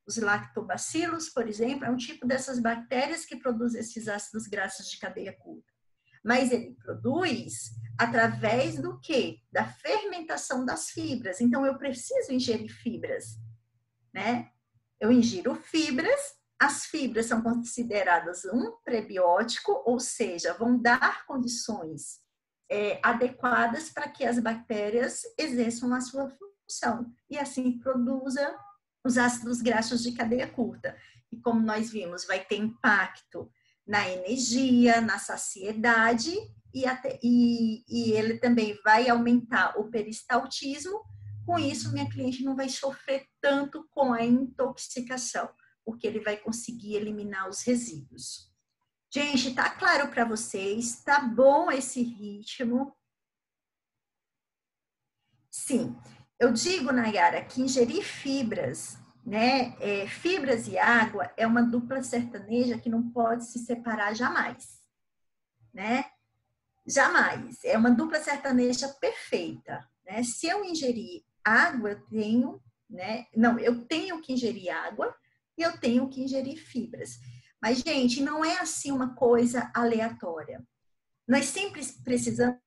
Os lactobacilos, por exemplo, é um tipo dessas bactérias que produz esses ácidos graxos de cadeia curta. Mas ele produz através do quê? Da fermentação das fibras. Então, eu preciso ingerir fibras, né? Eu ingiro fibras, as fibras são consideradas um prebiótico, ou seja, vão dar condições adequadas para que as bactérias exerçam a sua função e assim produza os ácidos graxos de cadeia curta. E como nós vimos, vai ter impacto na energia, na saciedade e ele também vai aumentar o peristaltismo. Com isso, minha cliente não vai sofrer tanto com a intoxicação, porque ele vai conseguir eliminar os resíduos. Gente, tá claro para vocês? Tá bom esse ritmo? Sim, eu digo, Nayara, que ingerir fibras, né? Fibras e água é uma dupla sertaneja que não pode se separar jamais, né? Jamais. É uma dupla sertaneja perfeita, né? Se eu ingerir água, eu tenho, né? Não, eu tenho que ingerir água e eu tenho que ingerir fibras. Mas, gente, não é assim uma coisa aleatória. Nós sempre precisamos de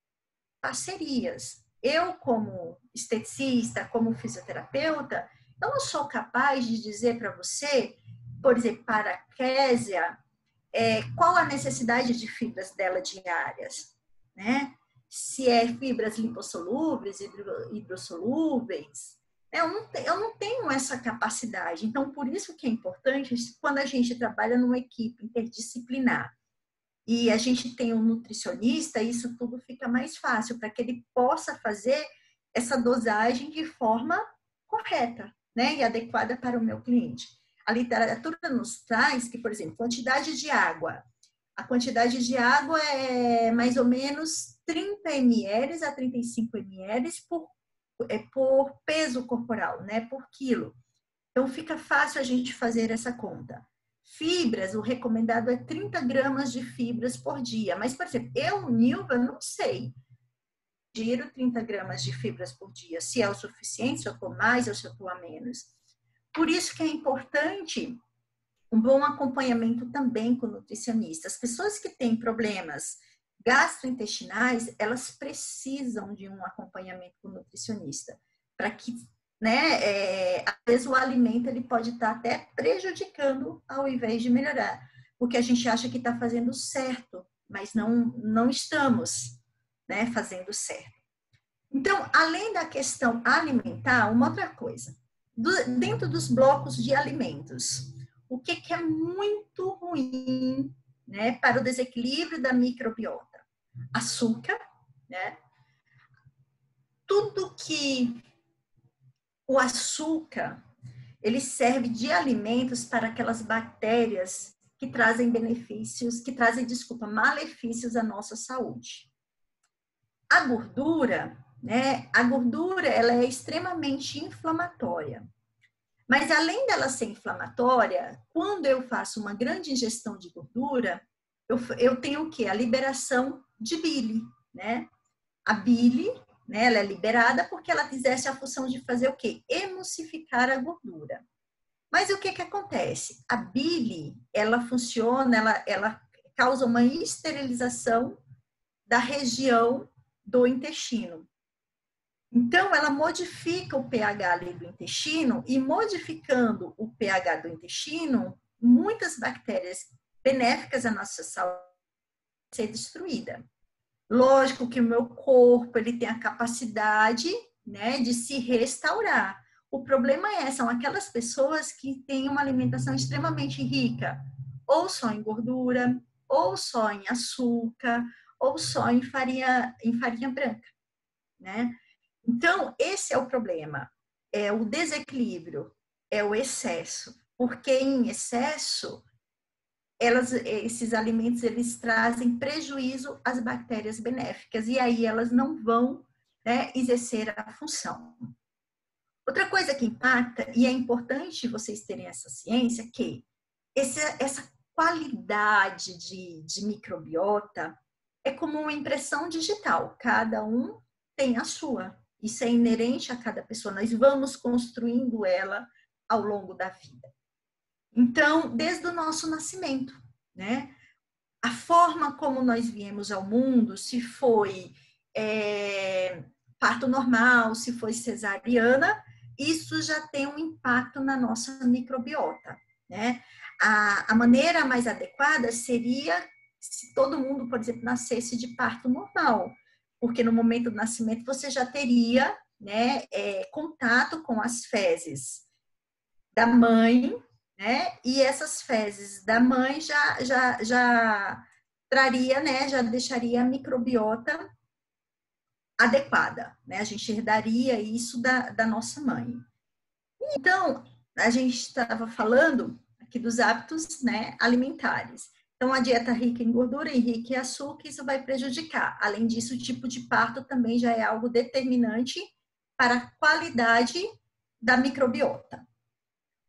parcerias. Eu, como esteticista, como fisioterapeuta, eu não sou capaz de dizer para você, por exemplo, para a Késia, qual a necessidade de fibras dela diárias, né? Se é fibras lipossolúveis, hidrossolúveis. Eu não tenho essa capacidade. Então, por isso que é importante, quando a gente trabalha numa equipe interdisciplinar e a gente tem um nutricionista, isso tudo fica mais fácil para que ele possa fazer essa dosagem de forma correta, né? E adequada para o meu cliente. A literatura nos traz que, por exemplo, quantidade de água. A quantidade de água é mais ou menos 30 ml a 35 ml por peso corporal, né? Por quilo. Então, fica fácil a gente fazer essa conta. Fibras, o recomendado é 30 gramas de fibras por dia. Mas, por exemplo, eu, Nilva, não sei. Giro 30 gramas de fibras por dia. Se é o suficiente, se eu estou mais ou se eu estou a menos. Por isso que é importante um bom acompanhamento também com o nutricionista. As pessoas que têm problemas gastrointestinais, elas precisam de um acompanhamento com o nutricionista, para que, né, às vezes o alimento ele pode estar até prejudicando ao invés de melhorar, porque a gente acha que está fazendo certo, mas não estamos, né, fazendo certo. Então, além da questão alimentar, uma outra coisa, dentro dos blocos de alimentos, o que é muito ruim, né, para o desequilíbrio da microbiota? Açúcar, né? Tudo que o açúcar, ele serve de alimentos para aquelas bactérias que trazem benefícios, malefícios à nossa saúde. A gordura, né? A gordura, ela é extremamente inflamatória. Mas além dela ser inflamatória, quando eu faço uma grande ingestão de gordura, eu tenho o quê? A liberação de bile, né? A bile, né, ela é liberada porque ela exerce a função de fazer o quê? Emulsificar a gordura. Mas o que acontece? A bile, ela funciona, ela causa uma esterilização da região do intestino. Então, ela modifica o pH ali do intestino e modificando o pH do intestino, muitas bactérias benéficas à nossa saúde vão ser destruídas. Lógico que o meu corpo ele tem a capacidade, né, de se restaurar. O problema são aquelas pessoas que têm uma alimentação extremamente rica, ou só em gordura, ou só em açúcar, ou só em farinha branca, né? Então, esse é o problema, é o desequilíbrio, é o excesso, porque em excesso, esses alimentos, eles trazem prejuízo às bactérias benéficas, e aí elas não vão, né, exercer a função. Outra coisa que impacta, e é importante vocês terem essa ciência, que essa qualidade de microbiota é como uma impressão digital, cada um tem a sua. Isso é inerente a cada pessoa, nós vamos construindo ela ao longo da vida. Então, desde o nosso nascimento, né? A forma como nós viemos ao mundo, se foi parto normal, se foi cesariana, isso já tem um impacto na nossa microbiota, né? A maneira mais adequada seria se todo mundo, por exemplo, nascesse de parto normal, porque no momento do nascimento você já teria, né, contato com as fezes da mãe, né, e essas fezes da mãe já traria, né, já deixaria a microbiota adequada, né, a gente herdaria isso da nossa mãe. Então, a gente estava falando aqui dos hábitos, né, alimentares. Então, a dieta rica em gordura e rica em açúcar, isso vai prejudicar. Além disso, o tipo de parto também já é algo determinante para a qualidade da microbiota.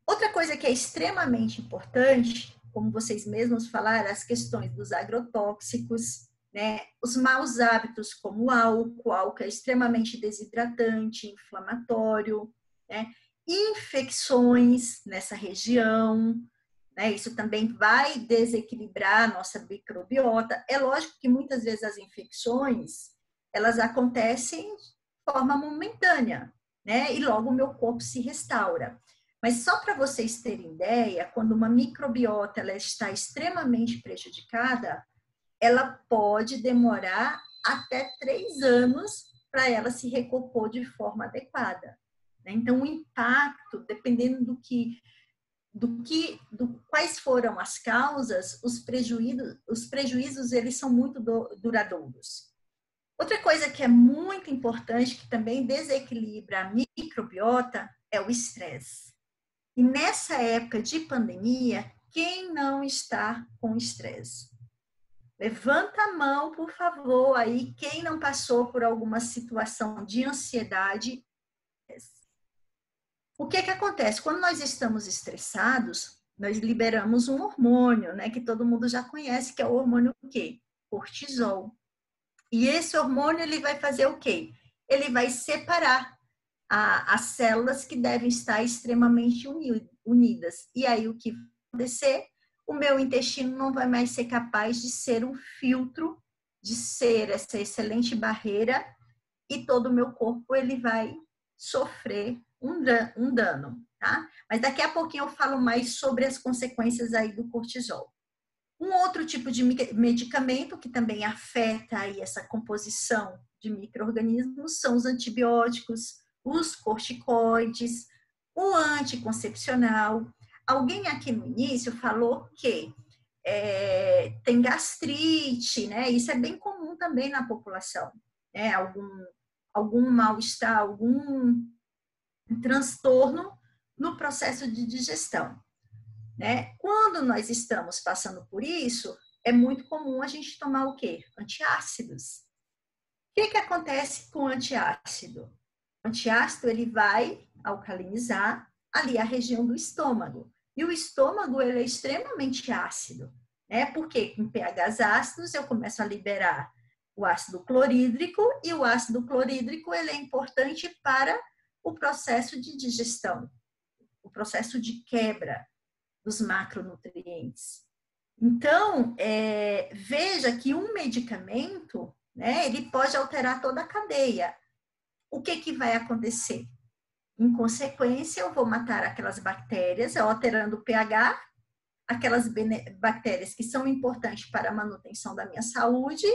Outra coisa que é extremamente importante, como vocês mesmos falaram, as questões dos agrotóxicos, né? Os maus hábitos como o álcool é extremamente desidratante, inflamatório, né? Infecções nessa região, né? Isso também vai desequilibrar a nossa microbiota. É lógico que muitas vezes as infecções, elas acontecem de forma momentânea, né? E logo o meu corpo se restaura. Mas só para vocês terem ideia, quando uma microbiota ela está extremamente prejudicada, ela pode demorar até 3 anos para ela se recompor de forma adequada. Então, o impacto, dependendo quais foram as causas, os prejuízos eles são muito duradouros. Outra coisa que é muito importante, que também desequilibra a microbiota, é o estresse. E nessa época de pandemia, quem não está com estresse? Levanta a mão, por favor, aí, quem não passou por alguma situação de ansiedade. O que acontece? Quando nós estamos estressados, nós liberamos um hormônio, né, que todo mundo já conhece, que é o hormônio o quê? Cortisol. E esse hormônio, ele vai fazer o quê? Ele vai separar as células que devem estar extremamente unidas. E aí, o que vai acontecer? O meu intestino não vai mais ser capaz de ser um filtro, de ser essa excelente barreira, e todo o meu corpo ele vai sofrer um dano, tá? Mas daqui a pouquinho eu falo mais sobre as consequências aí do cortisol. Um outro tipo de medicamento que também afeta aí essa composição de micro-organismos são os antibióticos, os corticoides, o anticoncepcional. Alguém aqui no início falou que tem gastrite, né? Isso é bem comum também na população, né? Algum mal-estar, algum transtorno no processo de digestão, né? Quando nós estamos passando por isso, é muito comum a gente tomar o quê? Antiácidos. O que acontece com o antiácido? O antiácido ele vai alcalinizar ali a região do estômago. E o estômago ele é extremamente ácido, né? Porque em pHs ácidos eu começo a liberar o ácido clorídrico, e o ácido clorídrico ele é importante para o processo de digestão, o processo de quebra dos macronutrientes. Então, veja que um medicamento, né, ele pode alterar toda a cadeia. O que vai acontecer? Em consequência, eu vou matar aquelas bactérias, alterando o pH, aquelas bactérias que são importantes para a manutenção da minha saúde,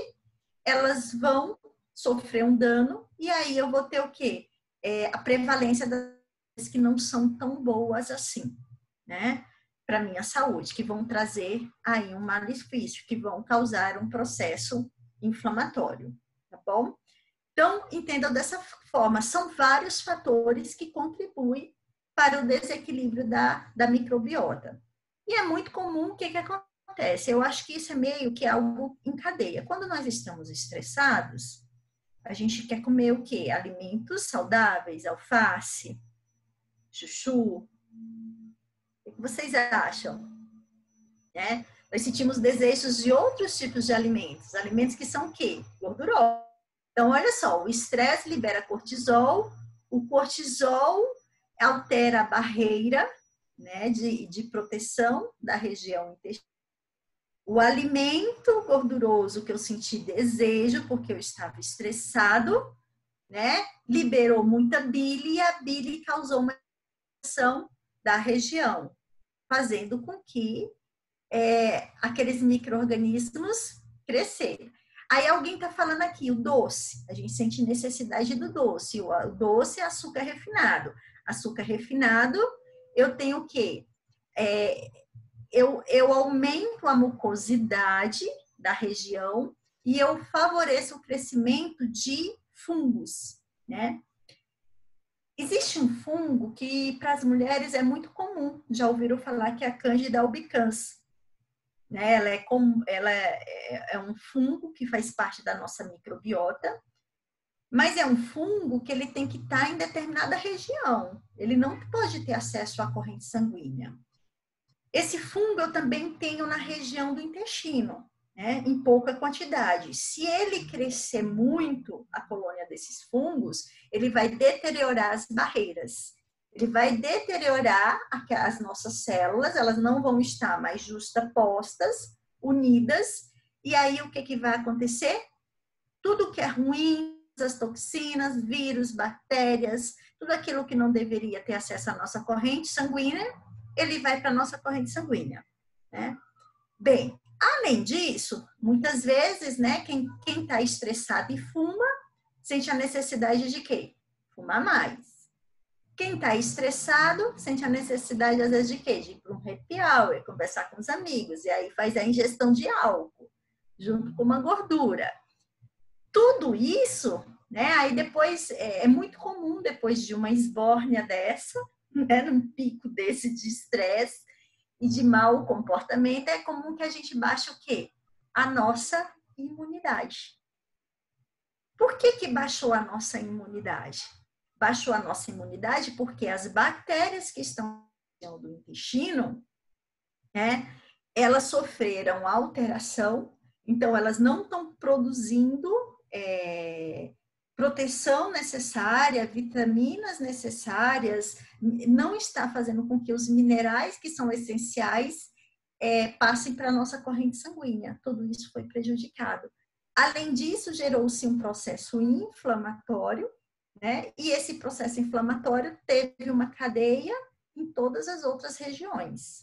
elas vão sofrer um dano, e aí eu vou ter o quê? A prevalência das que não são tão boas assim, né? Para a minha saúde, que vão trazer aí um malefício, que vão causar um processo inflamatório, tá bom? Então, entendam dessa forma, são vários fatores que contribuem para o desequilíbrio da microbiota. E é muito comum o que acontece? Eu acho que isso é meio que algo em cadeia. Quando nós estamos estressados, a gente quer comer o quê? Alimentos saudáveis, alface, chuchu. O que vocês acham? né? Nós sentimos desejos de outros tipos de alimentos. Alimentos que são o quê? Gordurosos. Então, olha só, o estresse libera cortisol, o cortisol altera a barreira, né, de proteção da região intestinal. O alimento gorduroso que eu senti desejo, porque eu estava estressado, né, liberou muita bile e a bile causou uma inflamação da região, fazendo com que aqueles micro-organismos crescerem. Aí alguém está falando aqui, o doce. A gente sente necessidade do doce. O doce é açúcar refinado. Açúcar refinado, eu tenho o quê? Eu aumento a mucosidade da região e eu favoreço o crescimento de fungos, né? Existe um fungo que para as mulheres é muito comum. Já ouviram falar que é a Candida albicans. Né? Ela é um fungo que faz parte da nossa microbiota, mas é um fungo que ele tem que estar em determinada região. Ele não pode ter acesso à corrente sanguínea. Esse fungo eu também tenho na região do intestino, né? Em pouca quantidade. Se ele crescer muito, a colônia desses fungos, ele vai deteriorar as barreiras. Ele vai deteriorar as nossas células, elas não vão estar mais justapostas, unidas, e aí o que vai acontecer? Tudo que é ruim, as toxinas, vírus, bactérias, tudo aquilo que não deveria ter acesso à nossa corrente sanguínea, ele vai para a nossa corrente sanguínea, né? Bem, além disso, muitas vezes, né, quem está estressado e fuma, sente a necessidade de quê? Fumar mais. Quem está estressado sente a necessidade, às vezes, de quê? De ir para um happy hour, conversar com os amigos, e aí faz a ingestão de álcool, junto com uma gordura. Tudo isso, né? Aí depois, é muito comum, depois de uma esbórnia dessa, né, num pico desse de estresse e de mau comportamento, é comum que a gente baixe o quê? A nossa imunidade. Por que baixou a nossa imunidade? Baixou a nossa imunidade porque as bactérias que estão no intestino, né, elas sofreram alteração, então elas não estão produzindo proteção necessária, vitaminas necessárias, não está fazendo com que os minerais que são essenciais passem para a nossa corrente sanguínea. Tudo isso foi prejudicado. Além disso, gerou-se um processo inflamatório, né? E esse processo inflamatório teve uma cadeia em todas as outras regiões.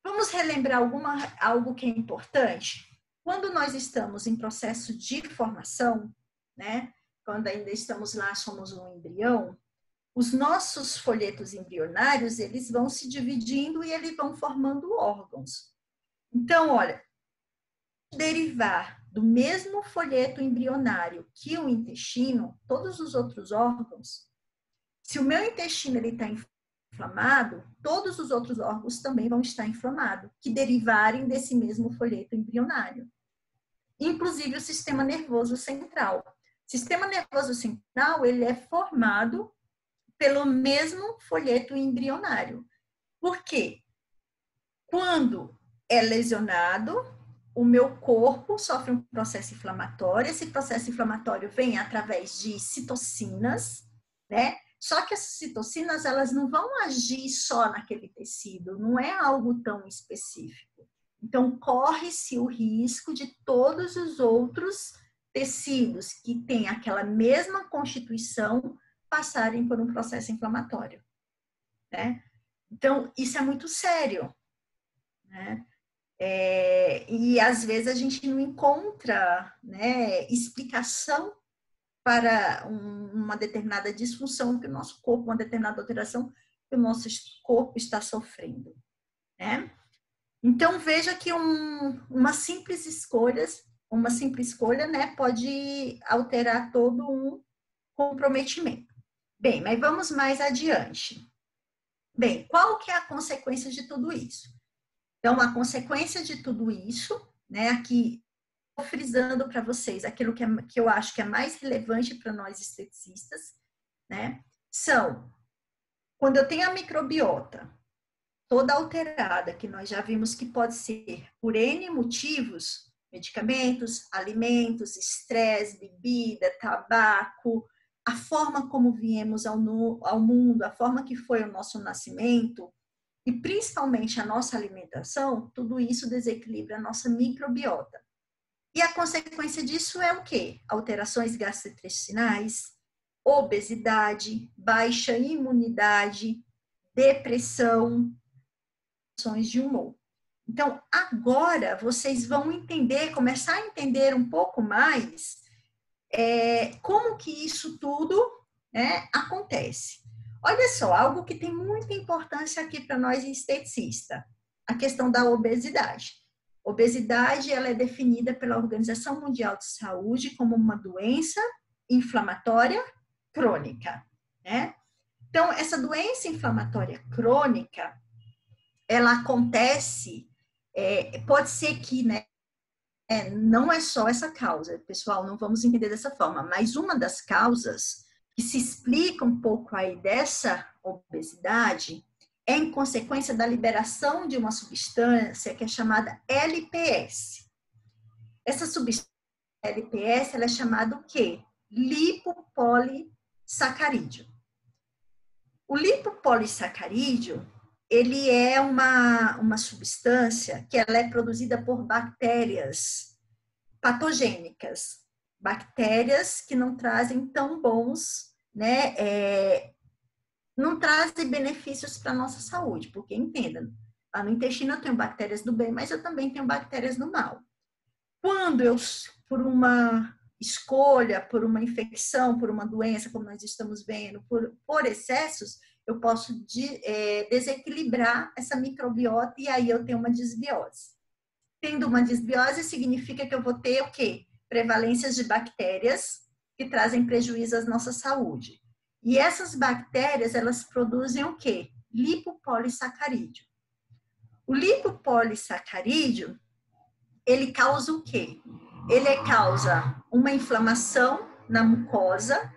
Vamos relembrar algo que é importante? Quando nós estamos em processo de formação, né? Quando ainda estamos lá, somos um embrião, os nossos folhetos embrionários, eles vão se dividindo e eles vão formando órgãos. Então, olha, derivar do mesmo folheto embrionário que o intestino, todos os outros órgãos, se o meu intestino está inflamado, todos os outros órgãos também vão estar inflamados, que derivarem desse mesmo folheto embrionário. Inclusive o sistema nervoso central. O sistema nervoso central, ele é formado pelo mesmo folheto embrionário. Por quê? Quando é lesionado, o meu corpo sofre um processo inflamatório. Esse processo inflamatório vem através de citocinas, né? Só que as citocinas, elas não vão agir só naquele tecido, não é algo tão específico. Então, corre-se o risco de todos os outros tecidos que têm aquela mesma constituição passarem por um processo inflamatório, né? Então, isso é muito sério, né? E às vezes a gente não encontra, né, explicação para uma determinada disfunção que o nosso corpo, uma determinada alteração que o nosso corpo está sofrendo, né? Então veja que uma simples escolha, né, pode alterar todo um comprometimento. Bem, mas vamos mais adiante. Bem, qual que é a consequência de tudo isso? Então, a consequência de tudo isso, né, aqui estou frisando para vocês aquilo que eu acho que é mais relevante para nós esteticistas, né, são, quando eu tenho a microbiota toda alterada, que nós já vimos que pode ser por N motivos, medicamentos, alimentos, estresse, bebida, tabaco, a forma como viemos ao mundo, a forma que foi o nosso nascimento, e principalmente a nossa alimentação, tudo isso desequilibra a nossa microbiota. E a consequência disso é o quê? Alterações gastrointestinais, obesidade, baixa imunidade, depressão, ações de humor. Então, agora vocês vão entender, começar a entender um pouco mais como que isso tudo, né, acontece. Olha só, algo que tem muita importância aqui para nós esteticistas, a questão da obesidade. Obesidade, ela é definida pela Organização Mundial de Saúde como uma doença inflamatória crônica, né? Então, essa doença inflamatória crônica, ela acontece, pode ser que, né, não é só essa causa, pessoal, não vamos entender dessa forma, mas uma das causas que se explica um pouco aí dessa obesidade é em consequência da liberação de uma substância que é chamada LPS. Essa substância LPS, ela é chamada o quê? Lipopolissacarídeo. O lipopolissacarídeo, ele é uma substância que ela é produzida por bactérias patogênicas, bactérias que não trazem tão bons, né, não trazem benefícios para a nossa saúde, porque entenda, lá no intestino eu tenho bactérias do bem, mas eu também tenho bactérias do mal. Quando eu, por uma escolha, por uma infecção, por uma doença, como nós estamos vendo, por excessos, eu posso desequilibrar essa microbiota e aí eu tenho uma desbiose. Tendo uma desbiose significa que eu vou ter o quê? Prevalências de bactérias que trazem prejuízo à nossa saúde. E essas bactérias, elas produzem o quê? Lipopolissacarídeo. O lipopolissacarídeo, ele causa o quê? Ele causa uma inflamação na mucosa,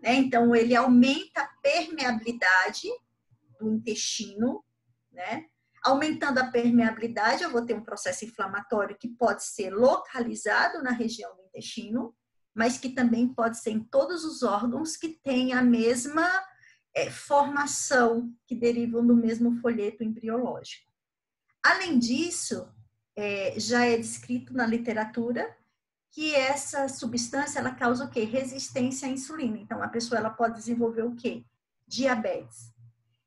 né? Então ele aumenta a permeabilidade do intestino, né? Aumentando a permeabilidade, eu vou ter um processo inflamatório que pode ser localizado na região do intestino, mas que também pode ser em todos os órgãos que têm a mesma formação, que derivam do mesmo folheto embriológico. Além disso, já é descrito na literatura que essa substância, ela causa o quê? Resistência à insulina. Então, a pessoa ela pode desenvolver o quê? Diabetes.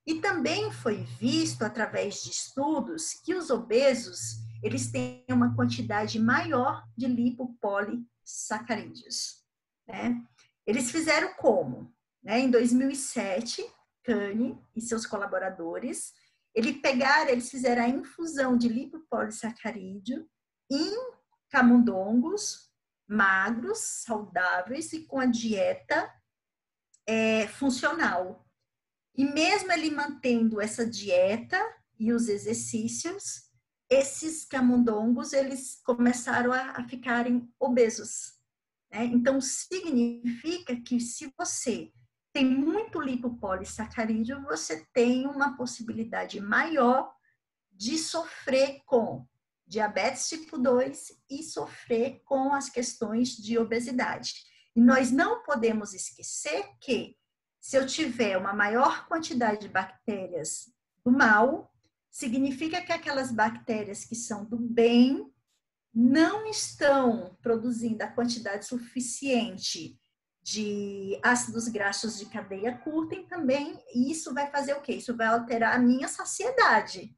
E também foi visto, através de estudos, que os obesos, eles têm uma quantidade maior de lipopolissacarídeos, né? Eles fizeram como? Né? Em 2007, Cane e seus colaboradores, eles fizeram a infusão de lipopolissacarídeo em camundongos magros, saudáveis e com a dieta funcional. E mesmo ele mantendo essa dieta e os exercícios, esses camundongos, eles começaram a ficarem obesos, né? Então, significa que se você tem muito lipopolissacarídeo, você tem uma possibilidade maior de sofrer com diabetes tipo 2 e sofrer com as questões de obesidade. E nós não podemos esquecer que se eu tiver uma maior quantidade de bactérias do mal, significa que aquelas bactérias que são do bem não estão produzindo a quantidade suficiente de ácidos graxos de cadeia curta e também isso vai fazer o quê? Isso vai alterar a minha saciedade.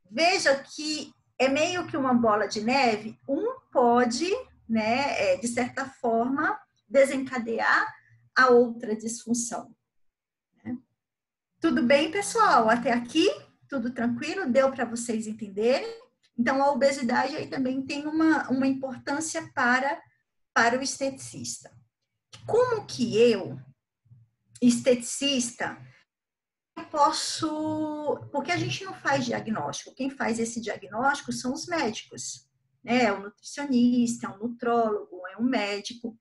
Veja que é meio que uma bola de neve, pode, né, de certa forma, desencadear a outra disfunção. Tudo bem, pessoal? Até aqui, tudo tranquilo? Deu para vocês entenderem? Então, a obesidade aí também tem uma importância para o esteticista. Como que eu, esteticista, posso... Porque a gente não faz diagnóstico. Quem faz esse diagnóstico são os médicos, né? É um nutricionista, é um nutrólogo, é um médico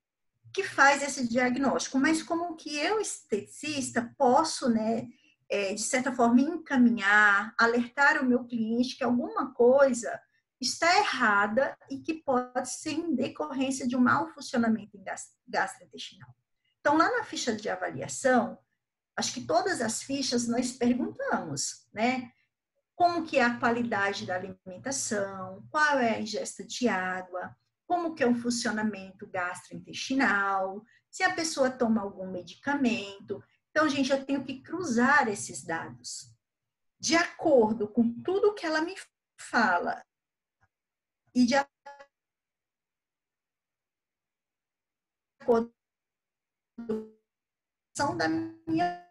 que faz esse diagnóstico. Mas como que eu, esteticista, posso, né, de certa forma, encaminhar, alertar o meu cliente que alguma coisa está errada e que pode ser em decorrência de um mau funcionamento gastrointestinal. Então, lá na ficha de avaliação, acho que todas as fichas nós perguntamos, né? Como que é a qualidade da alimentação, qual é a ingesta de água, como que é o funcionamento gastrointestinal, se a pessoa toma algum medicamento. Então, gente, eu tenho que cruzar esses dados. De acordo com tudo que ela me fala e de acordo com da minha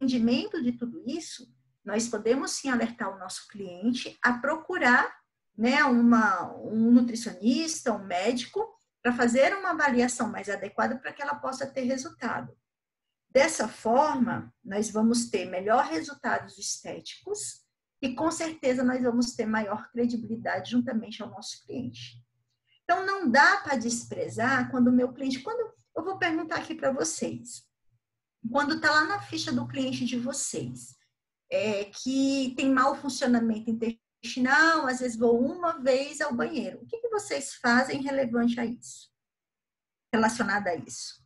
entendimento de tudo isso, nós podemos sim alertar o nosso cliente a procurar, né, um nutricionista, um médico, para fazer uma avaliação mais adequada para que ela possa ter resultado. Dessa forma, nós vamos ter melhores resultados estéticos e, com certeza, nós vamos ter maior credibilidade juntamente ao nosso cliente. Então, não dá para desprezar quando o meu cliente... Eu vou perguntar aqui para vocês. Quando está lá na ficha do cliente de vocês, que tem mau funcionamento intestinal, às vezes vou uma vez ao banheiro. O que vocês fazem relevante a isso? Relacionado a isso?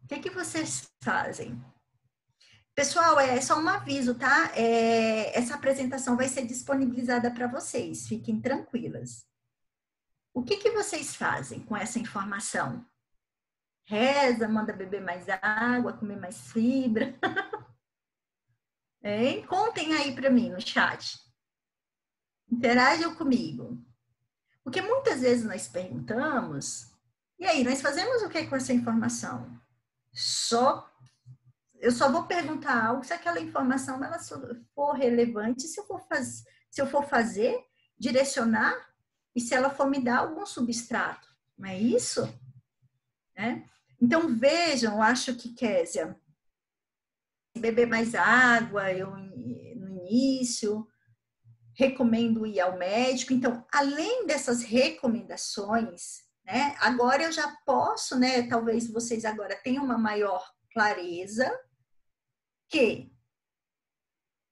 O que vocês fazem? Pessoal, é só um aviso, tá? Essa apresentação vai ser disponibilizada para vocês, fiquem tranquilas. O que vocês fazem com essa informação? Reza, manda beber mais água, comer mais fibra? Contem aí para mim no chat. Interajam comigo. Porque muitas vezes nós perguntamos, e aí, nós fazemos o que com essa informação? Eu só vou perguntar algo se aquela informação ela for relevante, se eu for fazer, direcionar, e se ela for me dar algum substrato. Não é isso? Então, vejam, eu acho que, Késia, beber mais água, eu no início, recomendo ir ao médico. Então, além dessas recomendações, né, agora eu já posso, né, talvez vocês agora tenham uma maior clareza que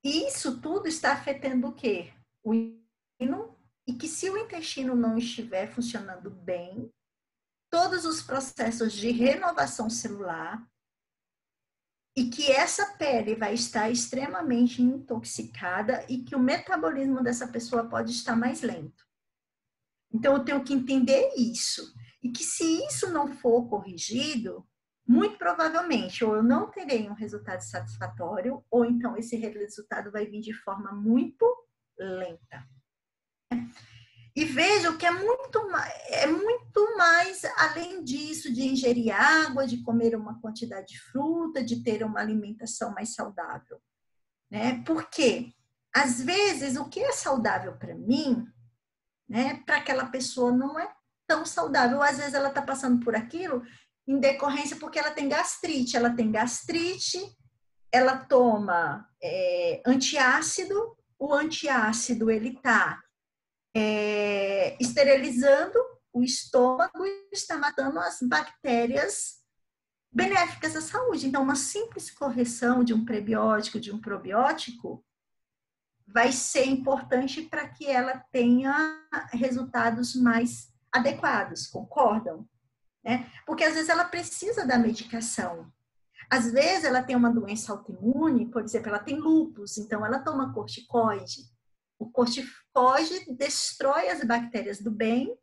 isso tudo está afetando o quê? O intestino, e que se o intestino não estiver funcionando bem, todos os processos de renovação celular, e que essa pele vai estar extremamente intoxicada e que o metabolismo dessa pessoa pode estar mais lento. Então, eu tenho que entender isso. E que se isso não for corrigido, muito provavelmente, ou eu não terei um resultado satisfatório, ou então esse resultado vai vir de forma muito lenta. E vejam que é muito mais além disso, de ingerir água, de comer uma quantidade de fruta, de ter uma alimentação mais saudável. Né? Porque, às vezes, o que é saudável para mim, né, para aquela pessoa não é tão saudável. Às vezes ela está passando por aquilo em decorrência porque ela tem gastrite. Ela tem gastrite, ela toma antiácido, o antiácido ele está esterilizando o estômago e está matando as bactérias benéficas à saúde. Então, uma simples correção de um prebiótico, de um probiótico, vai ser importante para que ela tenha resultados mais adequados, concordam? Porque às vezes ela precisa da medicação. Às vezes ela tem uma doença autoimune, por exemplo, ela tem lúpus, então ela toma corticoide. O corticoide destrói as bactérias do bem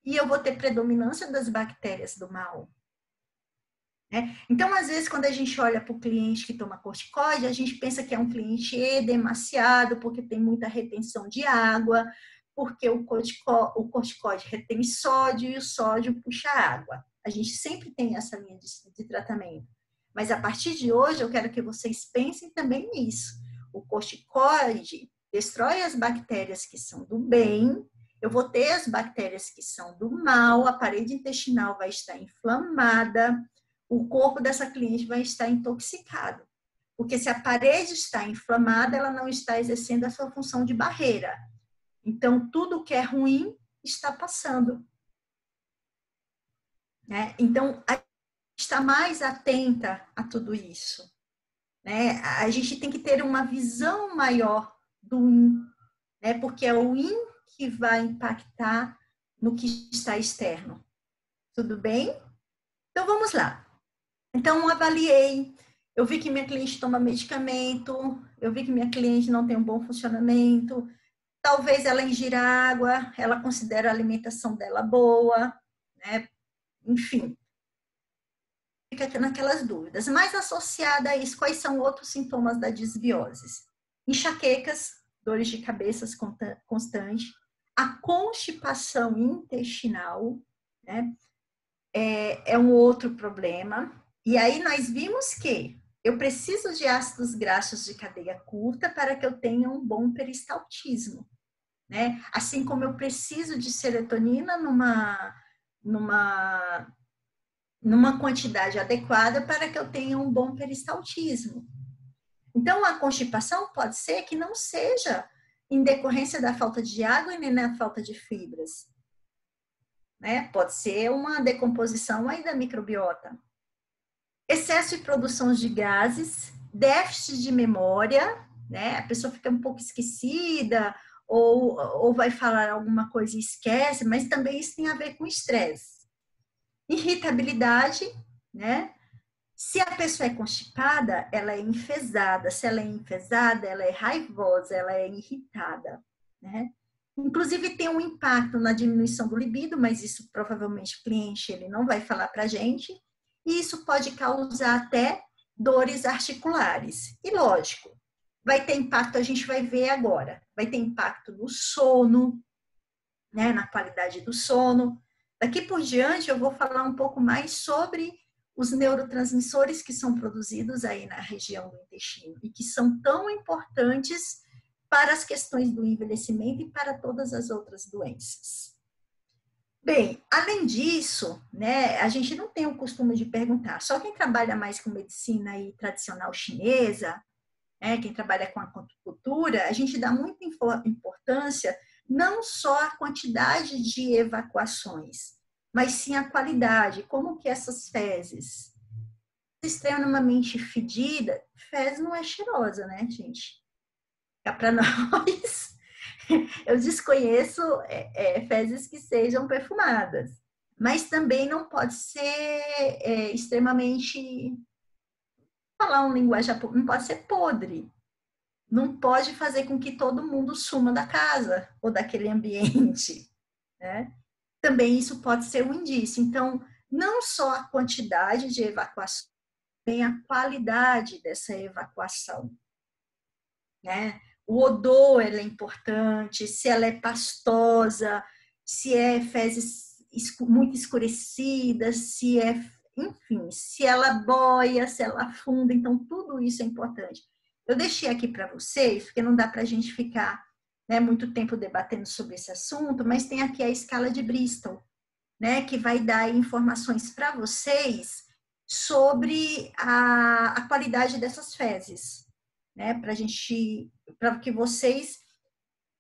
e eu vou ter predominância das bactérias do mal. Então, às vezes, quando a gente olha para o cliente que toma corticoide, a gente pensa que é um cliente edemaciado, porque tem muita retenção de água, porque o corticoide retém sódio e o sódio puxa água. A gente sempre tem essa linha de tratamento. Mas, a partir de hoje, eu quero que vocês pensem também nisso. O corticoide destrói as bactérias que são do bem, eu vou ter as bactérias que são do mal, a parede intestinal vai estar inflamada, o corpo dessa cliente vai estar intoxicado. Porque se a parede está inflamada, ela não está exercendo a sua função de barreira. Então, tudo que é ruim está passando. Então, estar mais atenta a tudo isso, né? A gente tem que ter uma visão maior do IN, né? Porque é o IN que vai impactar no que está externo. Tudo bem? Então, vamos lá. Então, avaliei. Eu vi que minha cliente toma medicamento, eu vi que minha cliente não tem um bom funcionamento, talvez ela ingira água, ela considera a alimentação dela boa, né? Enfim, fica naquelas dúvidas. Mas associada a isso, quais são outros sintomas da disbiose? Enxaquecas, dores de cabeça constantes, a constipação intestinal, né? É um outro problema. E aí nós vimos que eu preciso de ácidos graxos de cadeia curta para que eu tenha um bom peristaltismo, né? Assim como eu preciso de serotonina numa quantidade adequada para que eu tenha um bom peristaltismo. Então, a constipação pode ser que não seja em decorrência da falta de água e nem da falta de fibras, né? Pode ser uma decomposição aí da microbiota. Excesso de produção de gases, déficit de memória, né? A pessoa fica um pouco esquecida ou vai falar alguma coisa e esquece, mas também isso tem a ver com estresse. Irritabilidade, né? Se a pessoa é constipada, ela é enfesada. Se ela é enfesada, ela é raivosa, ela é irritada, né? Inclusive tem um impacto na diminuição do libido, mas isso provavelmente o cliente ele não vai falar para a gente. E isso pode causar até dores articulares. E lógico, vai ter impacto, a gente vai ver agora. Vai ter impacto no sono, né, na qualidade do sono. Daqui por diante eu vou falar um pouco mais sobre os neurotransmissores que são produzidos aí na região do intestino e que são tão importantes para as questões do envelhecimento e para todas as outras doenças. Bem, além disso, né, a gente não tem o costume de perguntar, só quem trabalha mais com medicina aí tradicional chinesa, né, quem trabalha com acupuntura, a gente dá muita importância não só à quantidade de evacuações, mas sim a qualidade, como que essas fezes, extremamente fedida, fezes não é cheirosa, né, gente? É para nós. Eu desconheço fezes que sejam perfumadas, mas também não pode ser extremamente, falar um linguagem, não pode ser podre, não pode fazer com que todo mundo suma da casa ou daquele ambiente, né? Também isso pode ser um indício. Então, não só a quantidade de evacuação, também a qualidade dessa evacuação, né? O odor é importante, se ela é pastosa, se é fezes muito escurecidas, se é, enfim, se ela boia, se ela afunda, então tudo isso é importante. Eu deixei aqui para vocês, porque não dá para a gente ficar, né, muito tempo debatendo sobre esse assunto, mas tem aqui a escala de Bristol, né, que vai dar informações para vocês sobre a qualidade dessas fezes, né, para que vocês,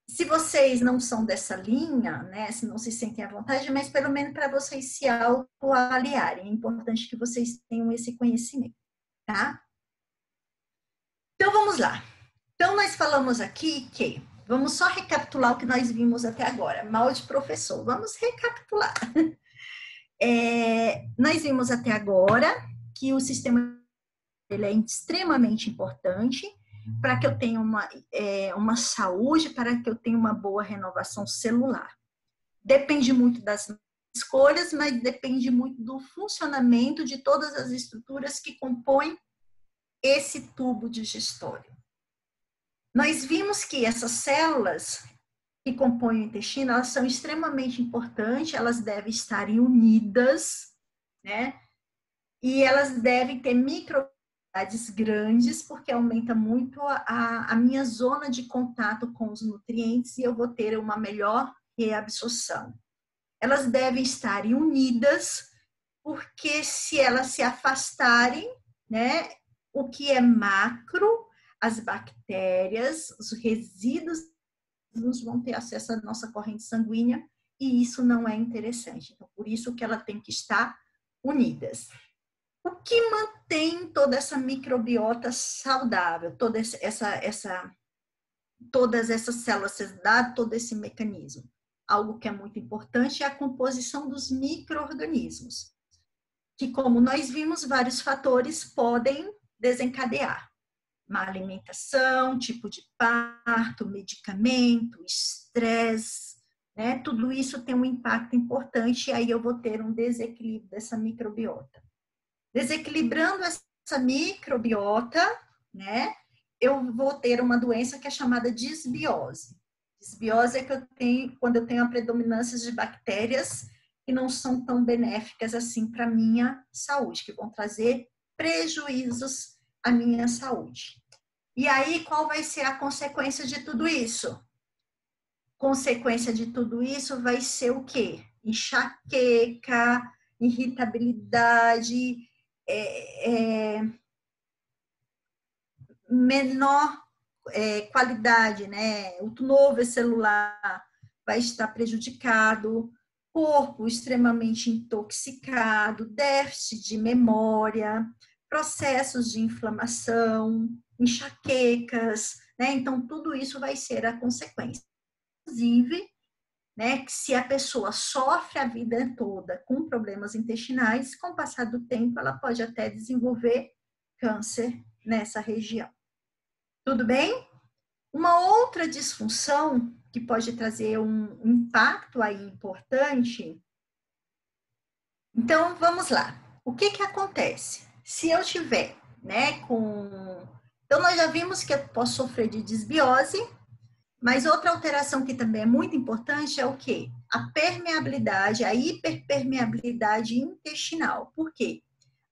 se vocês não são dessa linha, né, se não se sentem à vontade, mas pelo menos para vocês se autoavaliarem, é importante que vocês tenham esse conhecimento, tá? Então, vamos lá. Então, nós falamos aqui que, vamos só recapitular o que nós vimos até agora, mal de professor, vamos recapitular. Nós vimos até agora que o sistema ele é extremamente importante para que eu tenha uma saúde, para que eu tenha uma boa renovação celular. Depende muito das escolhas, mas depende muito do funcionamento de todas as estruturas que compõem esse tubo digestório. Nós vimos que essas células que compõem o intestino, elas são extremamente importantes, elas devem estar unidas, né? E elas devem ter microbiologias grandes, porque aumenta muito a minha zona de contato com os nutrientes e eu vou ter uma melhor reabsorção. Elas devem estar unidas, porque se elas se afastarem, né, o que é macro, as bactérias, os resíduos vão ter acesso à nossa corrente sanguínea e isso não é interessante. Então, por isso que ela tem que estar unidas. O que mantém toda essa microbiota saudável, todas essas células, todo esse mecanismo? Algo que é muito importante é a composição dos micro-organismos, que, como nós vimos, vários fatores podem desencadear. Má alimentação, tipo de parto, medicamento, estresse, né? Tudo isso tem um impacto importante e aí eu vou ter um desequilíbrio dessa microbiota. Desequilibrando essa microbiota, né? Eu vou ter uma doença que é chamada disbiose. Disbiose é que eu tenho quando eu tenho a predominância de bactérias que não são tão benéficas assim para a minha saúde, que vão trazer prejuízos à minha saúde. E aí, qual vai ser a consequência de tudo isso? Consequência de tudo isso vai ser o quê? Enxaqueca, irritabilidade, menor qualidade, né? O turnover celular vai estar prejudicado, corpo extremamente intoxicado, déficit de memória, processos de inflamação, enxaquecas, né? Então, tudo isso vai ser a consequência. Inclusive, né, que se a pessoa sofre a vida toda com problemas intestinais, com o passar do tempo, ela pode até desenvolver câncer nessa região. Tudo bem? Uma outra disfunção que pode trazer um impacto aí importante. Então, vamos lá. O que que acontece? Se eu tiver, né, Então, nós já vimos que eu posso sofrer de disbiose, mas outra alteração que também é muito importante é o quê? A permeabilidade, a hiperpermeabilidade intestinal. Por quê?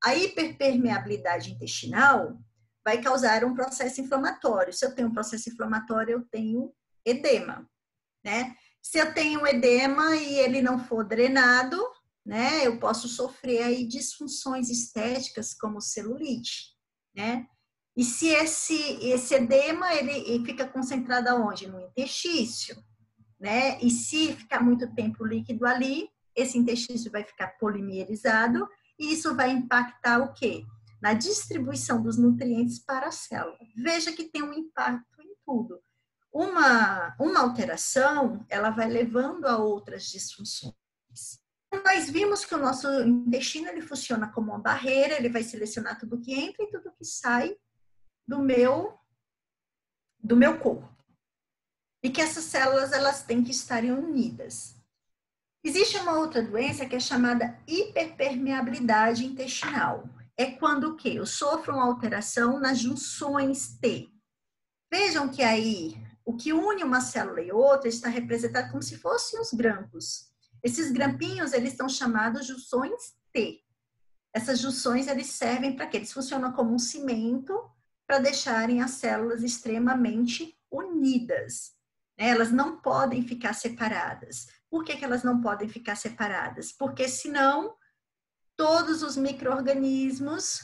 A hiperpermeabilidade intestinal vai causar um processo inflamatório. Se eu tenho um processo inflamatório, eu tenho edema, né? Se eu tenho edema e ele não for drenado, né, eu posso sofrer aí disfunções estéticas como celulite, né? E se esse edema ele fica concentrado aonde? No interstício, né? E se ficar muito tempo líquido ali, esse interstício vai ficar polimerizado e isso vai impactar o quê? Na distribuição dos nutrientes para a célula. Veja que tem um impacto em tudo. Uma alteração, ela vai levando a outras disfunções. Nós vimos que o nosso intestino ele funciona como uma barreira, ele vai selecionar tudo que entra e tudo que sai do meu corpo. E que essas células elas têm que estarem unidas. Existe uma outra doença que é chamada hiperpermeabilidade intestinal. É quando o quê? Eu sofro uma alteração nas junções T. Vejam que aí o que une uma célula e outra está representado como se fossem os grampos. Esses grampinhos, eles estão chamados junções T. Essas junções, eles servem para quê? Eles funcionam como um cimento para deixarem as células extremamente unidas. Elas não podem ficar separadas. Por que elas não podem ficar separadas? Porque senão todos os micro-organismos,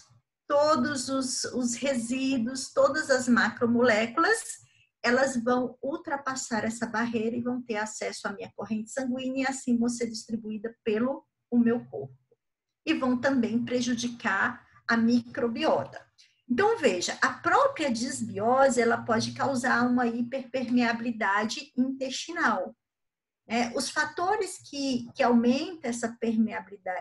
todos os resíduos, todas as macromoléculas, elas vão ultrapassar essa barreira e vão ter acesso à minha corrente sanguínea e assim vão ser distribuída pelo meu corpo. E vão também prejudicar a microbiota. Então, veja, a própria disbiose, ela pode causar uma hiperpermeabilidade intestinal. Os fatores que aumentam essa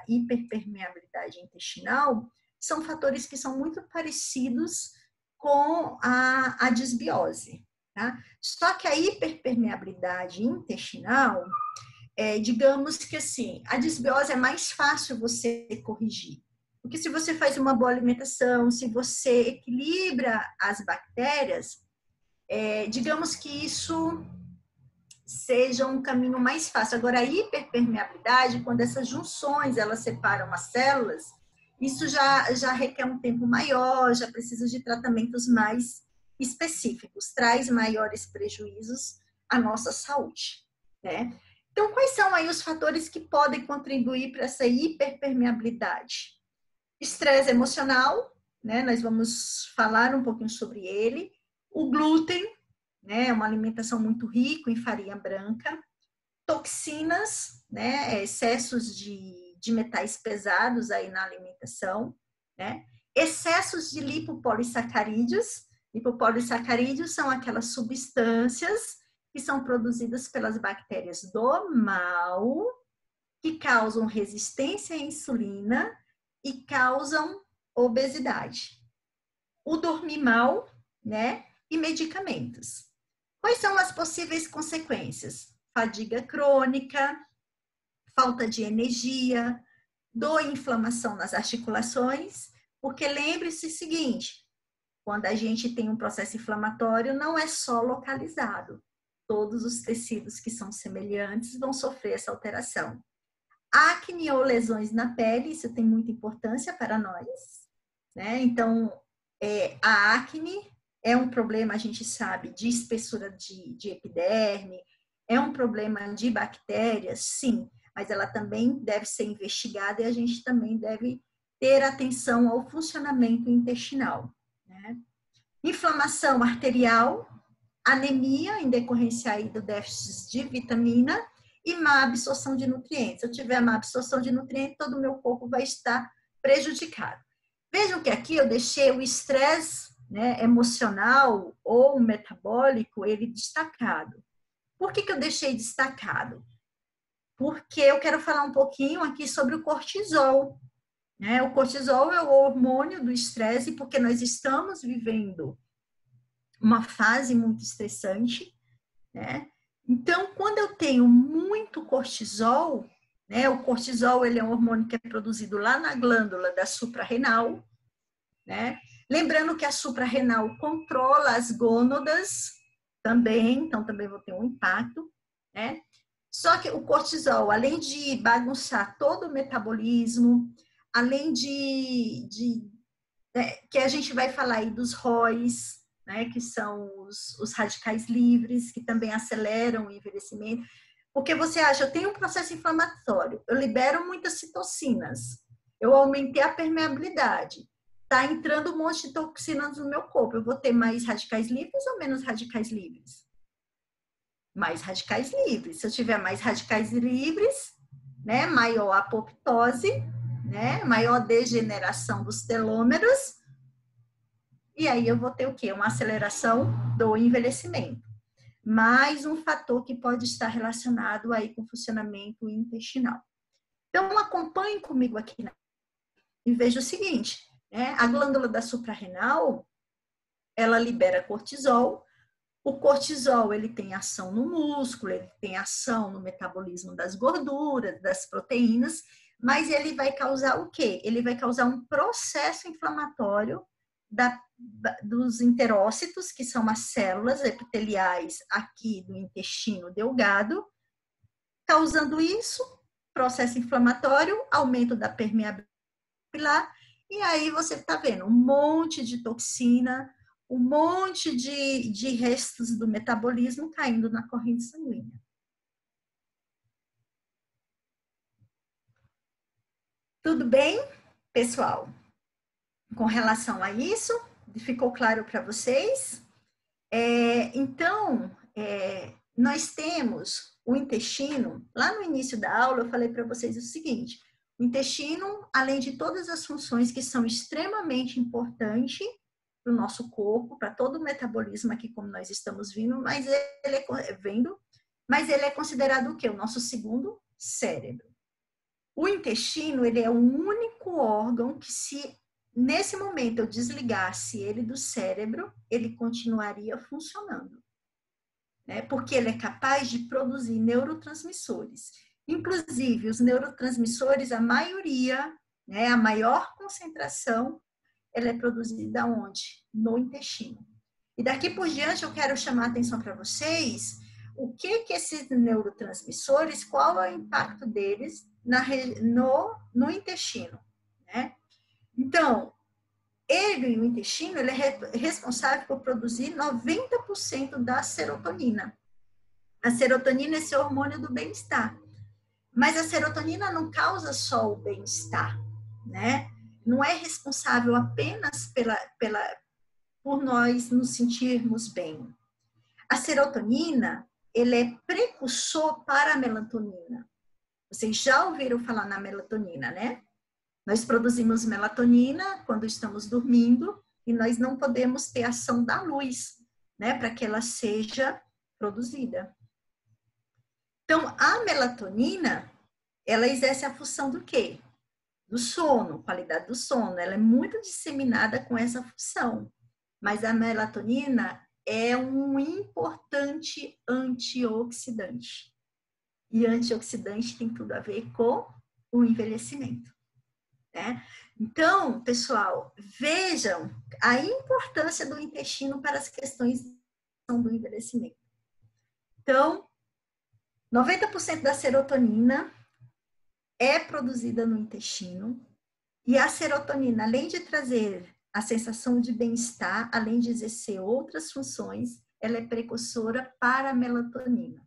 hiperpermeabilidade intestinal são fatores que são muito parecidos com a disbiose. Tá? Só que a hiperpermeabilidade intestinal, digamos que assim, a disbiose é mais fácil você corrigir. Porque se você faz uma boa alimentação, se você equilibra as bactérias, digamos que isso seja um caminho mais fácil. Agora, a hiperpermeabilidade, quando essas junções elas separam as células, isso já requer um tempo maior, já precisa de tratamentos mais específicos, traz maiores prejuízos à nossa saúde, né? Então, quais são aí os fatores que podem contribuir para essa hiperpermeabilidade? Estresse emocional, né? Nós vamos falar um pouquinho sobre ele. O glúten, né? Uma alimentação muito rica em farinha branca. Toxinas, né? Excessos de metais pesados aí na alimentação. né? Excessos de lipopolissacarídeos. Lipopolissacarídeos são aquelas substâncias que são produzidas pelas bactérias do mal, que causam resistência à insulina e causam obesidade. O dormir mal, né? E medicamentos. Quais são as possíveis consequências? Fadiga crônica, falta de energia, dor e inflamação nas articulações, porque lembre-se o seguinte, quando a gente tem um processo inflamatório, não é só localizado. Todos os tecidos que são semelhantes vão sofrer essa alteração. Acne ou lesões na pele, isso tem muita importância para nós, né? Então, a acne é um problema, a gente sabe, de espessura de epiderme, é um problema de bactérias, sim, mas ela também deve ser investigada e a gente também deve ter atenção ao funcionamento intestinal, né? Inflamação arterial, anemia em decorrência aí do déficit de vitamina e má absorção de nutrientes. Se eu tiver má absorção de nutrientes, todo o meu corpo vai estar prejudicado. Vejam que aqui eu deixei o estresse, né, emocional ou metabólico, ele destacado. Por que eu deixei destacado? Porque eu quero falar um pouquinho aqui sobre o cortisol, né? O cortisol é o hormônio do estresse, porque nós estamos vivendo uma fase muito estressante, né? Então, quando eu tenho muito cortisol, né? O cortisol, ele é um hormônio que é produzido lá na glândula da suprarrenal, né? Lembrando que a suprarrenal controla as gônadas também, então também vou ter um impacto, né? Só que o cortisol, além de bagunçar todo o metabolismo, além que a gente vai falar aí dos ROIs, né, que são os radicais livres, que também aceleram o envelhecimento. Porque você acha, eu tenho um processo inflamatório, eu libero muitas citocinas, eu aumentei a permeabilidade, está entrando um monte de toxinas no meu corpo, eu vou ter mais radicais livres ou menos radicais livres? Mais radicais livres. Se eu tiver mais radicais livres, né, maior apoptose, né, maior degeneração dos telômeros, e aí eu vou ter o quê? Uma aceleração do envelhecimento. Mais um fator que pode estar relacionado aí com o funcionamento intestinal. Então, acompanhe comigo aqui e veja o seguinte, né? A glândula da suprarrenal, ela libera cortisol. O cortisol, ele tem ação no músculo, ele tem ação no metabolismo das gorduras, das proteínas, mas ele vai causar o quê? Ele vai causar um processo inflamatório dos enterócitos, que são as células epiteliais aqui do intestino delgado, causando isso, processo inflamatório, aumento da permeabilidade capilar, e aí você está vendo um monte de toxina, um monte de restos do metabolismo caindo na corrente sanguínea. Tudo bem, pessoal? Com relação a isso, ficou claro para vocês? Então, nós temos o intestino, lá no início da aula eu falei para vocês o seguinte, o intestino, além de todas as funções que são extremamente importantes para o nosso corpo, para todo o metabolismo aqui como nós estamos vendo, mas ele é considerado o quê? O nosso segundo cérebro. O intestino, ele é o único órgão que se nesse momento eu desligasse ele do cérebro, ele continuaria funcionando, né? Porque ele é capaz de produzir neurotransmissores. Inclusive, os neurotransmissores, a maioria, né, a maior concentração, ela é produzida onde? No intestino. E daqui por diante eu quero chamar a atenção para vocês o que esses neurotransmissores, qual é o impacto deles no intestino, né? Então, o intestino, ele é responsável por produzir 90% da serotonina. A serotonina é esse hormônio do bem-estar. Mas a serotonina não causa só o bem-estar, né? Não é responsável apenas por nós nos sentirmos bem. A serotonina, ele é precursor para a melatonina. Vocês já ouviram falar na melatonina, né? Nós produzimos melatonina quando estamos dormindo e nós não podemos ter ação da luz, né, para que ela seja produzida. Então, a melatonina, ela exerce a função do quê? Do sono, qualidade do sono. Ela é muito disseminada com essa função. Mas a melatonina é um importante antioxidante. E antioxidante tem tudo a ver com o envelhecimento, né? Então, pessoal, vejam a importância do intestino para as questões do envelhecimento. Então, 90% da serotonina é produzida no intestino, e a serotonina, além de trazer a sensação de bem-estar, além de exercer outras funções, ela é precursora para a melatonina.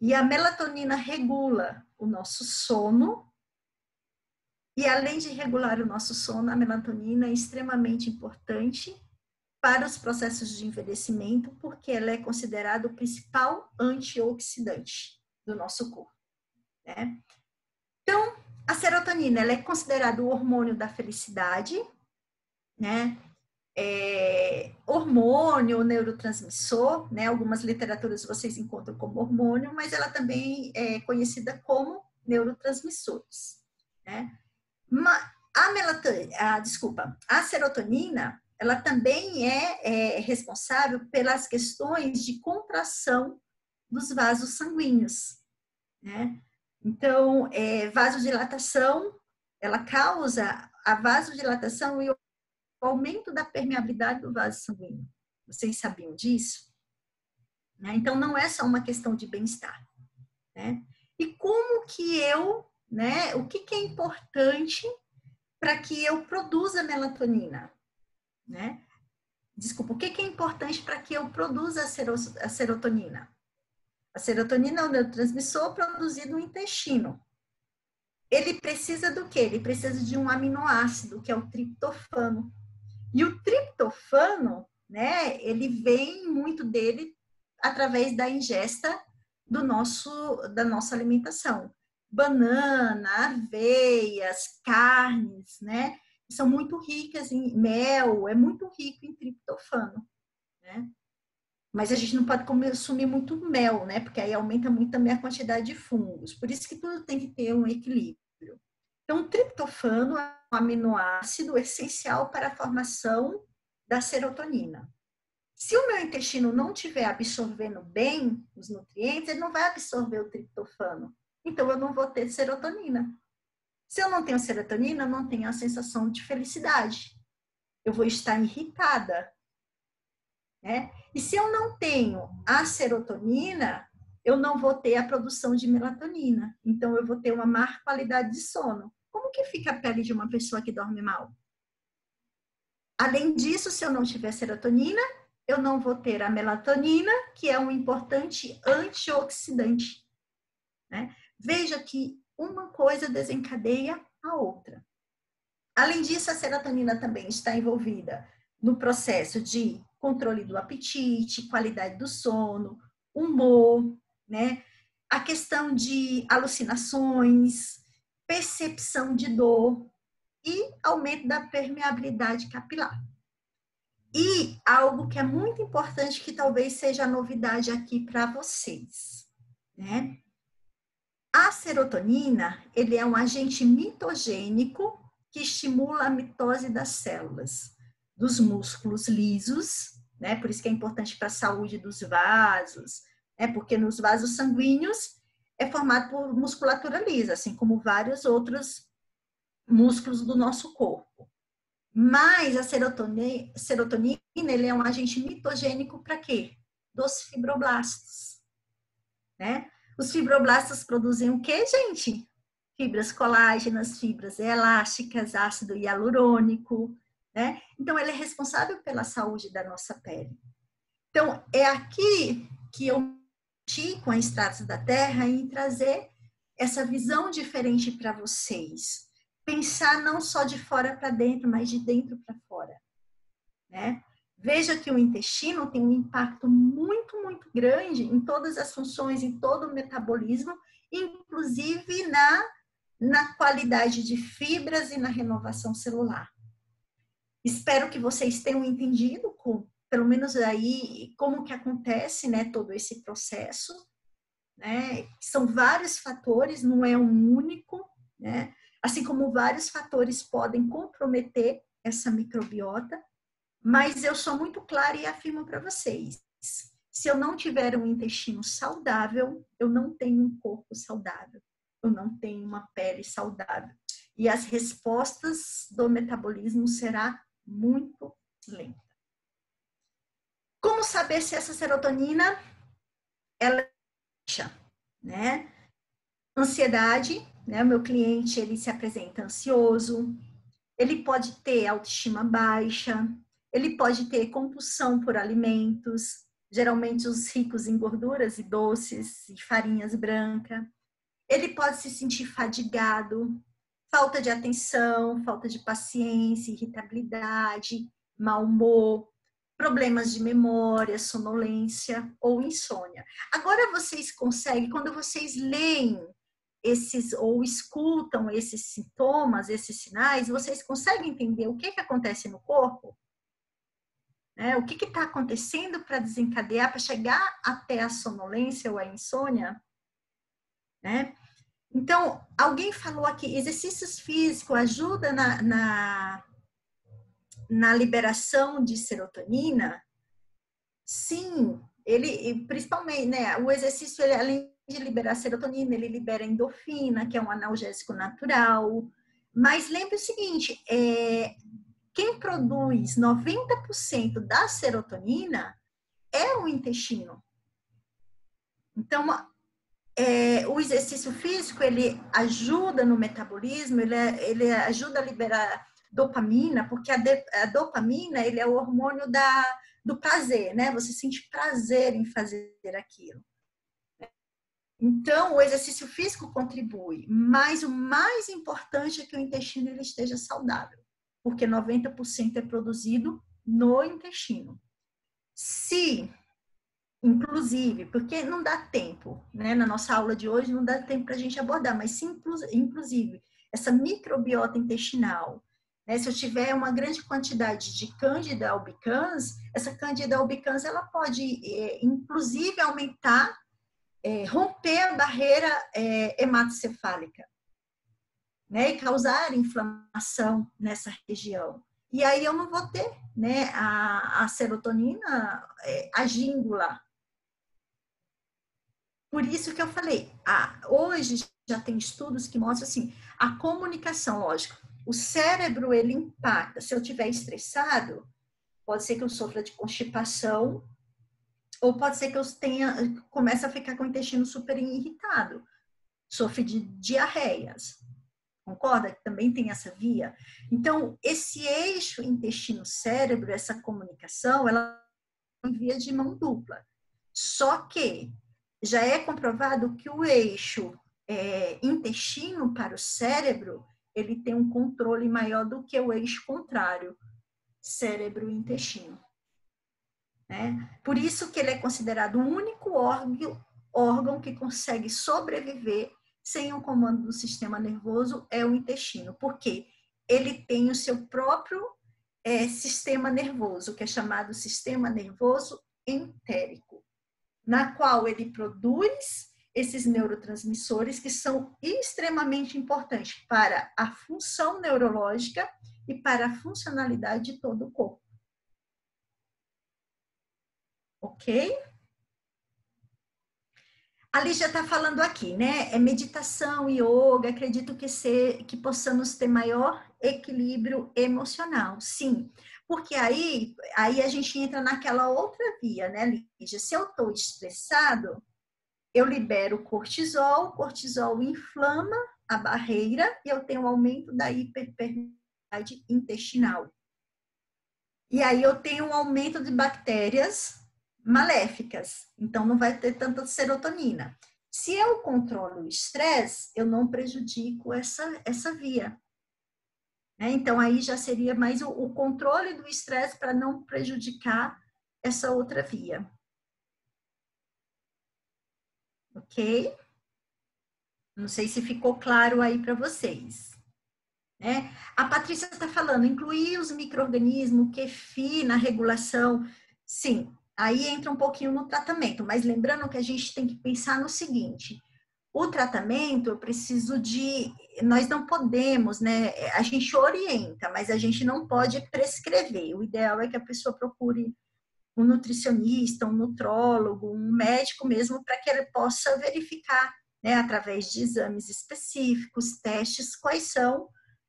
E a melatonina regula o nosso sono, e além de regular o nosso sono, a melatonina é extremamente importante para os processos de envelhecimento, porque ela é considerada o principal antioxidante do nosso corpo, né? Então, a serotonina, ela é considerada o hormônio da felicidade, né? Hormônio, neurotransmissor, né? Algumas literaturas vocês encontram como hormônio, mas ela também é conhecida como neurotransmissores, né? A serotonina, ela também é responsável pelas questões de contração dos vasos sanguíneos, né? Então, vasodilatação, ela causa a vasodilatação e o aumento da permeabilidade do vaso sanguíneo. Vocês sabiam disso? Né? Então, não é só uma questão de bem-estar, né? E como que né? O que é importante para que eu produza melatonina, né? Desculpa, o que é importante para que eu produza a serotonina? A serotonina é um neurotransmissor produzido no intestino. Ele precisa do quê? Ele precisa de um aminoácido, que é o triptofano. E o triptofano, né, ele vem muito dele através da ingesta da nossa alimentação. Banana, aveias, carnes, né? São muito ricas em mel, é muito rico em triptofano, né? Mas a gente não pode consumir muito mel, né? Porque aí aumenta muito também a quantidade de fungos. Por isso que tudo tem que ter um equilíbrio. Então, o triptofano é um aminoácido essencial para a formação da serotonina. Se o meu intestino não estiver absorvendo bem os nutrientes, ele não vai absorver o triptofano. Então, eu não vou ter serotonina. Se eu não tenho serotonina, eu não tenho a sensação de felicidade. Eu vou estar irritada, né? E se eu não tenho a serotonina, eu não vou ter a produção de melatonina. Então, eu vou ter uma má qualidade de sono. Como que fica a pele de uma pessoa que dorme mal? Além disso, se eu não tiver serotonina, eu não vou ter a melatonina, que é um importante antioxidante, né? Veja que uma coisa desencadeia a outra. Além disso, a serotonina também está envolvida no processo de controle do apetite, qualidade do sono, humor, né? A questão de alucinações, percepção de dor e aumento da permeabilidade capilar. E algo que é muito importante, que talvez seja a novidade aqui para vocês, né? A serotonina, ele é um agente mitogênico que estimula a mitose das células, dos músculos lisos, né? Por isso que é importante para a saúde dos vasos, né? Porque nos vasos sanguíneos é formado por musculatura lisa, assim como vários outros músculos do nosso corpo. Mas a serotonina, ele é um agente mitogênico para quê? Dos fibroblastos, né? Os fibroblastos produzem o quê, gente? Fibras colágenas, fibras elásticas, ácido hialurônico, né? Então, ele é responsável pela saúde da nossa pele. Então, é aqui que eu mexi com a Extratos da Terra em trazer essa visão diferente para vocês. Pensar não só de fora para dentro, mas de dentro para fora, né? Veja que o intestino tem um impacto muito, muito grande em todas as funções, em todo o metabolismo, inclusive na qualidade de fibras e na renovação celular. Espero que vocês tenham entendido, pelo menos aí, como que acontece, né, todo esse processo, né? São vários fatores, não é um único, né? Assim como vários fatores podem comprometer essa microbiota, mas eu sou muito clara e afirmo para vocês, se eu não tiver um intestino saudável, eu não tenho um corpo saudável, eu não tenho uma pele saudável. E as respostas do metabolismo será muito lenta. Como saber se essa serotonina ela é baixa, né? Ansiedade, né? O meu cliente, ele se apresenta ansioso, ele pode ter autoestima baixa, ele pode ter compulsão por alimentos, geralmente os ricos em gorduras e doces e farinhas brancas. Ele pode se sentir fadigado, falta de atenção, falta de paciência, irritabilidade, mau humor, problemas de memória, sonolência ou insônia. Agora vocês conseguem, quando vocês leem esses ou escutam esses sintomas, esses sinais, vocês conseguem entender o que acontece no corpo? Né? O que está acontecendo para desencadear, para chegar até a sonolência ou a insônia? Né? Então, alguém falou aqui, exercícios físicos ajudam na liberação de serotonina? Sim, ele principalmente, né? O exercício, ele, além de liberar serotonina, ele libera endorfina, que é um analgésico natural. Mas lembre o seguinte, quem produz 90% da serotonina é o intestino. Então, o exercício físico, ele ajuda no metabolismo, ele ajuda a liberar dopamina, porque a dopamina, ele é o hormônio do prazer, né? Você sente prazer em fazer aquilo. Então, o exercício físico contribui, mas o mais importante é que o intestino ele esteja saudável, porque 90% é produzido no intestino. Se, inclusive, porque não dá tempo, né? Na nossa aula de hoje não dá tempo para a gente abordar, mas se, inclusive, essa microbiota intestinal, né? Se eu tiver uma grande quantidade de Candida albicans, essa Candida albicans, ela pode, inclusive, aumentar, romper a barreira hematocefálica, né, e causar inflamação nessa região. E aí eu não vou ter, né, a serotonina agindo lá. Por isso que eu falei, hoje já tem estudos que mostram assim, a comunicação, lógico, o cérebro ele impacta. Se eu estiver estressado, pode ser que eu sofra de constipação, ou pode ser que eu comece a ficar com o intestino super irritado, sofre de diarreias. Concorda? Que também tem essa via. Então, esse eixo intestino-cérebro, essa comunicação, ela é em via de mão dupla. Só que já é comprovado que o eixo intestino para o cérebro, ele tem um controle maior do que o eixo contrário, cérebro-intestino. Né? Por isso que ele é considerado o único órgão que consegue sobreviver sem o comando do sistema nervoso, é o intestino, porque ele tem o seu próprio sistema nervoso, que é chamado sistema nervoso entérico, na qual ele produz esses neurotransmissores que são extremamente importantes para a função neurológica e para a funcionalidade de todo o corpo. Ok? A Lígia está falando aqui, né? É meditação, yoga, acredito que possamos ter maior equilíbrio emocional. Sim, porque aí a gente entra naquela outra via, né, Lígia? Se eu estou estressado, eu libero cortisol, o cortisol inflama a barreira e eu tenho um aumento da hiperpermeabilidade intestinal. E aí eu tenho um aumento de bactérias maléficas, então não vai ter tanta serotonina. Se eu controlo o estresse, eu não prejudico essa via. Então aí já seria mais o controle do estresse para não prejudicar essa outra via. Ok? Não sei se ficou claro aí para vocês. Né? A Patrícia está falando, incluir os micro-organismos, QFI na regulação. Sim, aí entra um pouquinho no tratamento, mas lembrando que a gente tem que pensar no seguinte, o tratamento, eu preciso de... Nós não podemos, né? A gente orienta, mas a gente não pode prescrever. O ideal é que a pessoa procure um nutricionista, um nutrólogo, um médico mesmo, para que ele possa verificar, né, através de exames específicos, testes, quais são,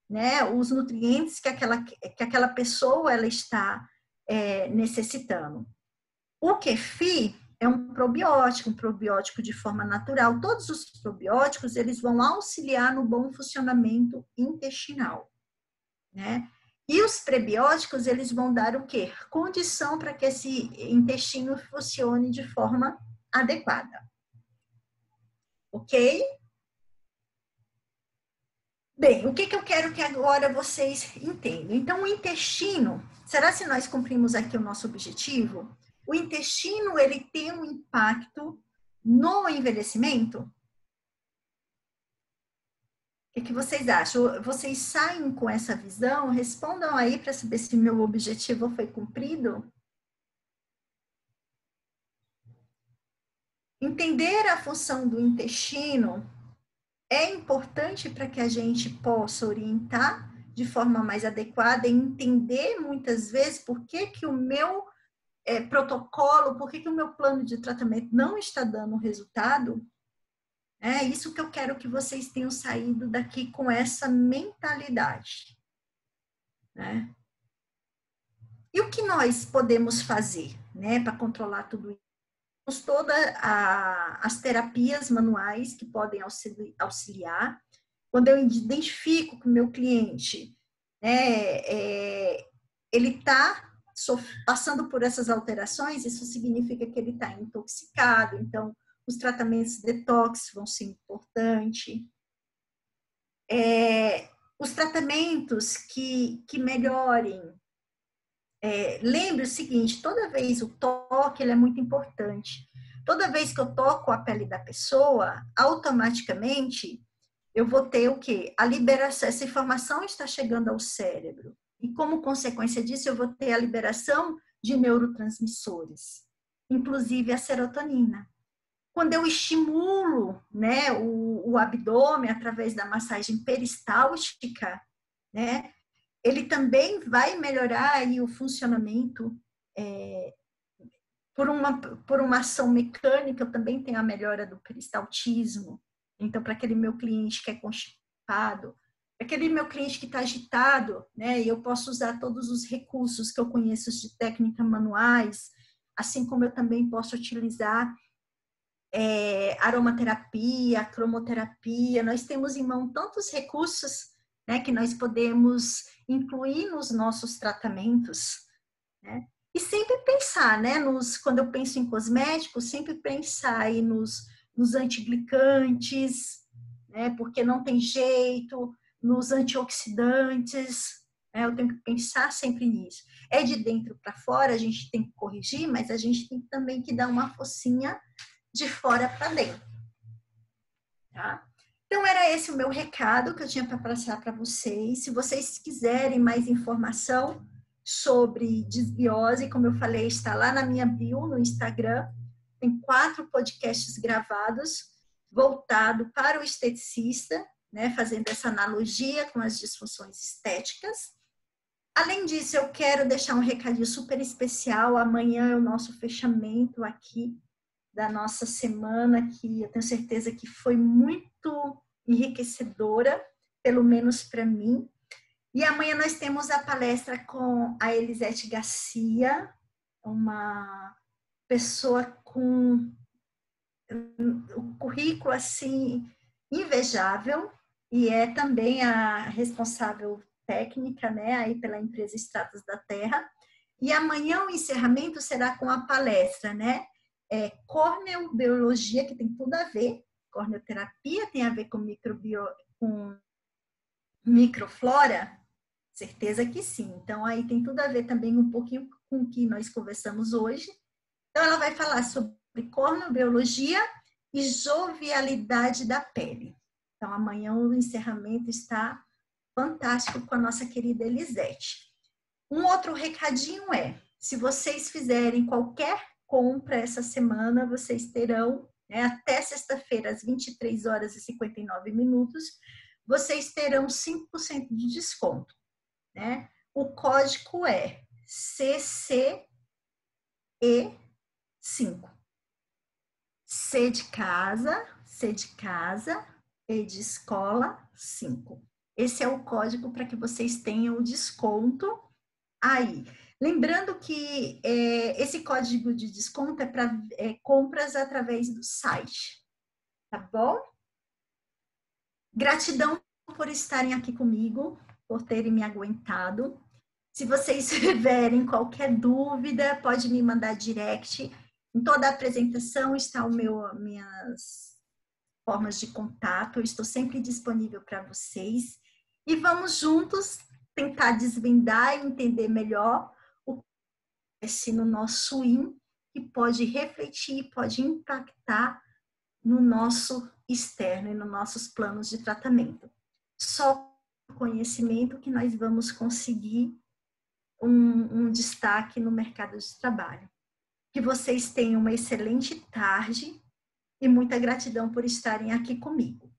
né, os nutrientes que aquela pessoa ela está necessitando. O QFI é um probiótico de forma natural. Todos os probióticos, eles vão auxiliar no bom funcionamento intestinal, né? E os prebióticos, eles vão dar o quê? Condição para que esse intestino funcione de forma adequada. Ok? Bem, o que eu quero que agora vocês entendam? Então, o intestino, será que nós cumprimos aqui o nosso objetivo? O intestino, ele tem um impacto no envelhecimento? O que vocês acham? Vocês saem com essa visão? Respondam aí para saber se meu objetivo foi cumprido. Entender a função do intestino é importante para que a gente possa orientar de forma mais adequada e entender muitas vezes por que o meu protocolo, por que o meu plano de tratamento não está dando resultado. É isso que eu quero que vocês tenham saído daqui com essa mentalidade. Né? E o que nós podemos fazer, né, para controlar tudo isso? Temos todas as terapias manuais que podem auxiliar. Quando eu identifico que o meu cliente, né, ele está passando por essas alterações, isso significa que ele está intoxicado, então os tratamentos detox vão ser importantes. Os tratamentos que melhorem. Lembre o seguinte, toda vez o toque ele é muito importante. Toda vez que eu toco a pele da pessoa, automaticamente eu vou ter o quê? A liberação, essa informação está chegando ao cérebro. E como consequência disso, eu vou ter a liberação de neurotransmissores, inclusive a serotonina. Quando eu estimulo, né, o abdômen através da massagem peristáltica, né, ele também vai melhorar aí o funcionamento. Por uma ação mecânica, eu também tenho a melhora do peristaltismo. Então, para aquele meu cliente que é constipado, aquele meu cliente que está agitado, né, eu posso usar todos os recursos que eu conheço de técnicas manuais, assim como eu também posso utilizar aromaterapia, cromoterapia. Nós temos em mão tantos recursos, né, que nós podemos incluir nos nossos tratamentos, né? E sempre pensar, né, quando eu penso em cosméticos, sempre pensar aí nos antiglicantes, né, porque não tem jeito, nos antioxidantes, né, eu tenho que pensar sempre nisso. É de dentro para fora, a gente tem que corrigir, mas a gente tem também que dar uma focinha de fora para dentro. Tá? Então, era esse o meu recado que eu tinha para passar para vocês. Se vocês quiserem mais informação sobre desbiose, como eu falei, está lá na minha bio no Instagram. Tem 4 podcasts gravados voltado para o esteticista, né, fazendo essa analogia com as disfunções estéticas. Além disso, eu quero deixar um recadinho super especial. Amanhã é o nosso fechamento aqui da nossa semana, que eu tenho certeza que foi muito enriquecedora, pelo menos para mim. E amanhã nós temos a palestra com a Elisete Garcia, uma pessoa com um currículo assim invejável, e é também a responsável técnica, né, aí pela empresa Estradas da Terra. E amanhã o encerramento será com a palestra, né, corneobiologia, que tem tudo a ver, corneoterapia tem a ver com microflora, certeza que sim. Então, aí tem tudo a ver também um pouquinho com o que nós conversamos hoje. Então, ela vai falar sobre corneobiologia e jovialidade da pele. Então, amanhã o encerramento está fantástico com a nossa querida Elisete. Um outro recadinho é, se vocês fizerem qualquer compra essa semana, vocês terão, né, até sexta-feira, às 23 horas e 59 minutos, vocês terão 5% de desconto, né? O código é CCE5. C de casa, E de escola, 5. Esse é o código para que vocês tenham o desconto aí. Lembrando que esse código de desconto é para compras através do site, tá bom? Gratidão por estarem aqui comigo, por terem me aguentado. Se vocês tiverem qualquer dúvida, pode me mandar direct. Em toda a apresentação está minhas formas de contato. Eu estou sempre disponível para vocês. E vamos juntos tentar desvendar e entender melhor o que acontece no nosso IN, que pode refletir, pode impactar no nosso externo e nos nossos planos de tratamento. Só com conhecimento que nós vamos conseguir um destaque no mercado de trabalho. Que vocês tenham uma excelente tarde e muita gratidão por estarem aqui comigo.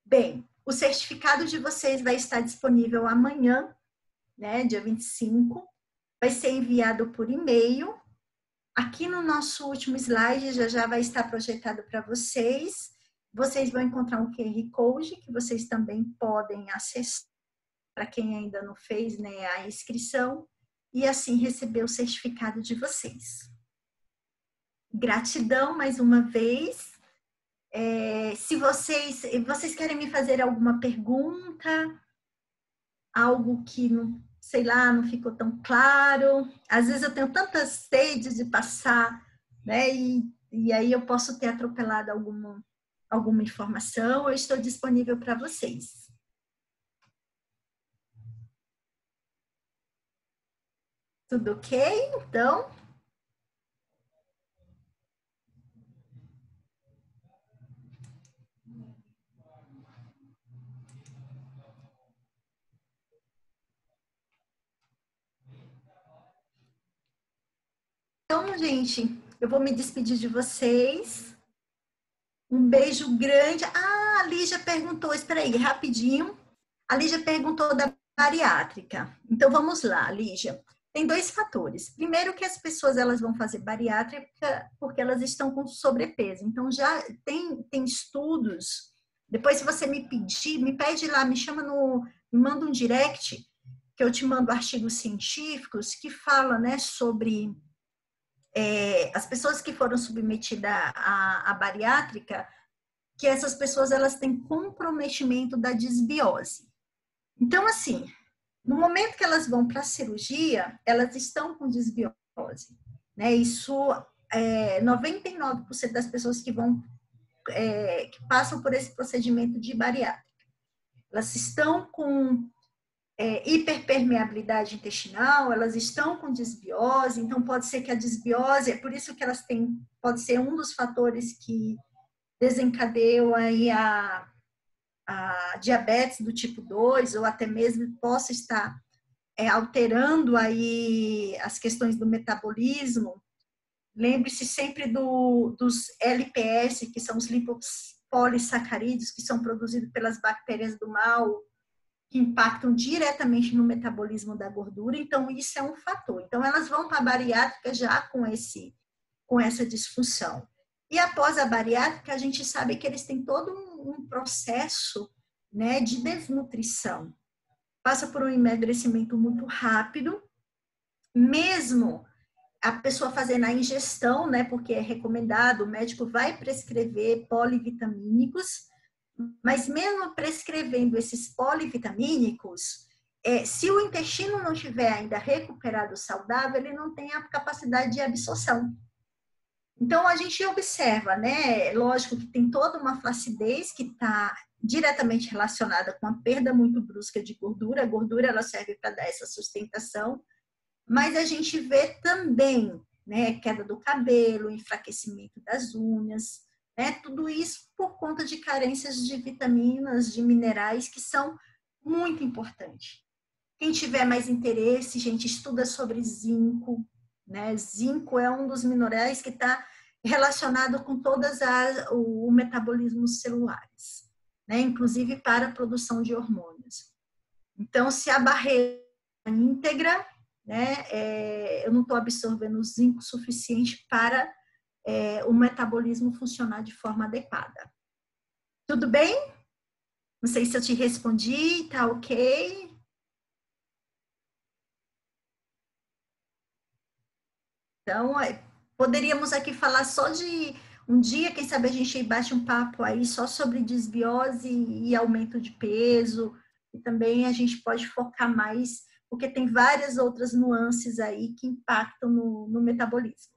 Bem, o certificado de vocês vai estar disponível amanhã, né, dia 25, vai ser enviado por e-mail. Aqui no nosso último slide já vai estar projetado para vocês. Vocês vão encontrar um QR Code que vocês também podem acessar para quem ainda não fez, né, a inscrição e assim receber o certificado de vocês. Gratidão mais uma vez. Se vocês querem me fazer alguma pergunta, algo que não, sei lá, não ficou tão claro. Às vezes eu tenho tanta sede de passar, né? E aí eu posso ter atropelado alguma informação. Eu estou disponível para vocês. Tudo ok? Então, gente, eu vou me despedir de vocês. Um beijo grande. Ah, a Lígia perguntou, espera aí, rapidinho. A Lígia perguntou da bariátrica. Então, vamos lá, Lígia. Tem dois fatores. Primeiro que as pessoas elas vão fazer bariátrica porque elas estão com sobrepeso. Então, já tem estudos. Depois, se você me pede lá, me manda um direct, que eu te mando artigos científicos que falam, né, sobre as pessoas que foram submetidas à bariátrica, que essas pessoas elas têm comprometimento da desbiose. Então, assim, no momento que elas vão para a cirurgia, elas estão com desbiose, né? Isso 99% das pessoas que passam por esse procedimento de bariátrica, elas estão com hiperpermeabilidade intestinal, elas estão com desbiose, então pode ser que a desbiose, é por isso que elas têm, pode ser um dos fatores que desencadeiam aí a diabetes do tipo 2, ou até mesmo possa estar alterando aí as questões do metabolismo. Lembre-se sempre dos LPS, que são os lipopolissacarídeos, que são produzidos pelas bactérias do mal, que impactam diretamente no metabolismo da gordura. Então, isso é um fator. Então, elas vão para a bariátrica já com essa disfunção. E após a bariátrica, a gente sabe que eles têm todo um processo, né, de desnutrição. Passa por um emagrecimento muito rápido, mesmo a pessoa fazendo a ingestão, né, porque é recomendado, o médico vai prescrever polivitamínicos, mas mesmo prescrevendo esses polivitamínicos, se o intestino não estiver ainda recuperado saudável, ele não tem a capacidade de absorção. Então, a gente observa, né? Lógico que tem toda uma flacidez que está diretamente relacionada com a perda muito brusca de gordura. A gordura, ela serve para dar essa sustentação, mas a gente vê também, né, queda do cabelo, enfraquecimento das unhas, né? Tudo isso por conta de carências de vitaminas, de minerais, que são muito importantes. Quem tiver mais interesse, gente, estuda sobre zinco, né? Zinco é um dos minerais que está relacionado com todas o metabolismo celulares, né? Inclusive para a produção de hormônios. Então, se a barreira é íntegra, né, eu não estou absorvendo zinco suficiente para o metabolismo funcionar de forma adequada. Tudo bem? Não sei se eu te respondi, tá ok? Então, poderíamos aqui falar só de um dia, quem sabe a gente bate um papo aí só sobre desbiose e aumento de peso, e também a gente pode focar mais, porque tem várias outras nuances aí que impactam no metabolismo.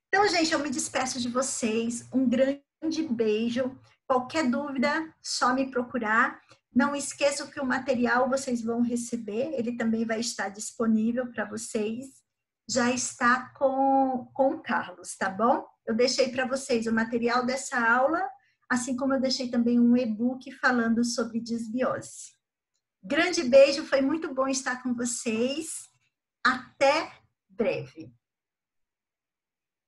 Então, gente, eu me despeço de vocês, um grande beijo, qualquer dúvida, só me procurar. Não esqueçam que o material vocês vão receber, ele também vai estar disponível para vocês. Já está com o Carlos, tá bom? Eu deixei para vocês o material dessa aula, assim como eu deixei também um e-book falando sobre desbiose. Grande beijo, foi muito bom estar com vocês. Até breve.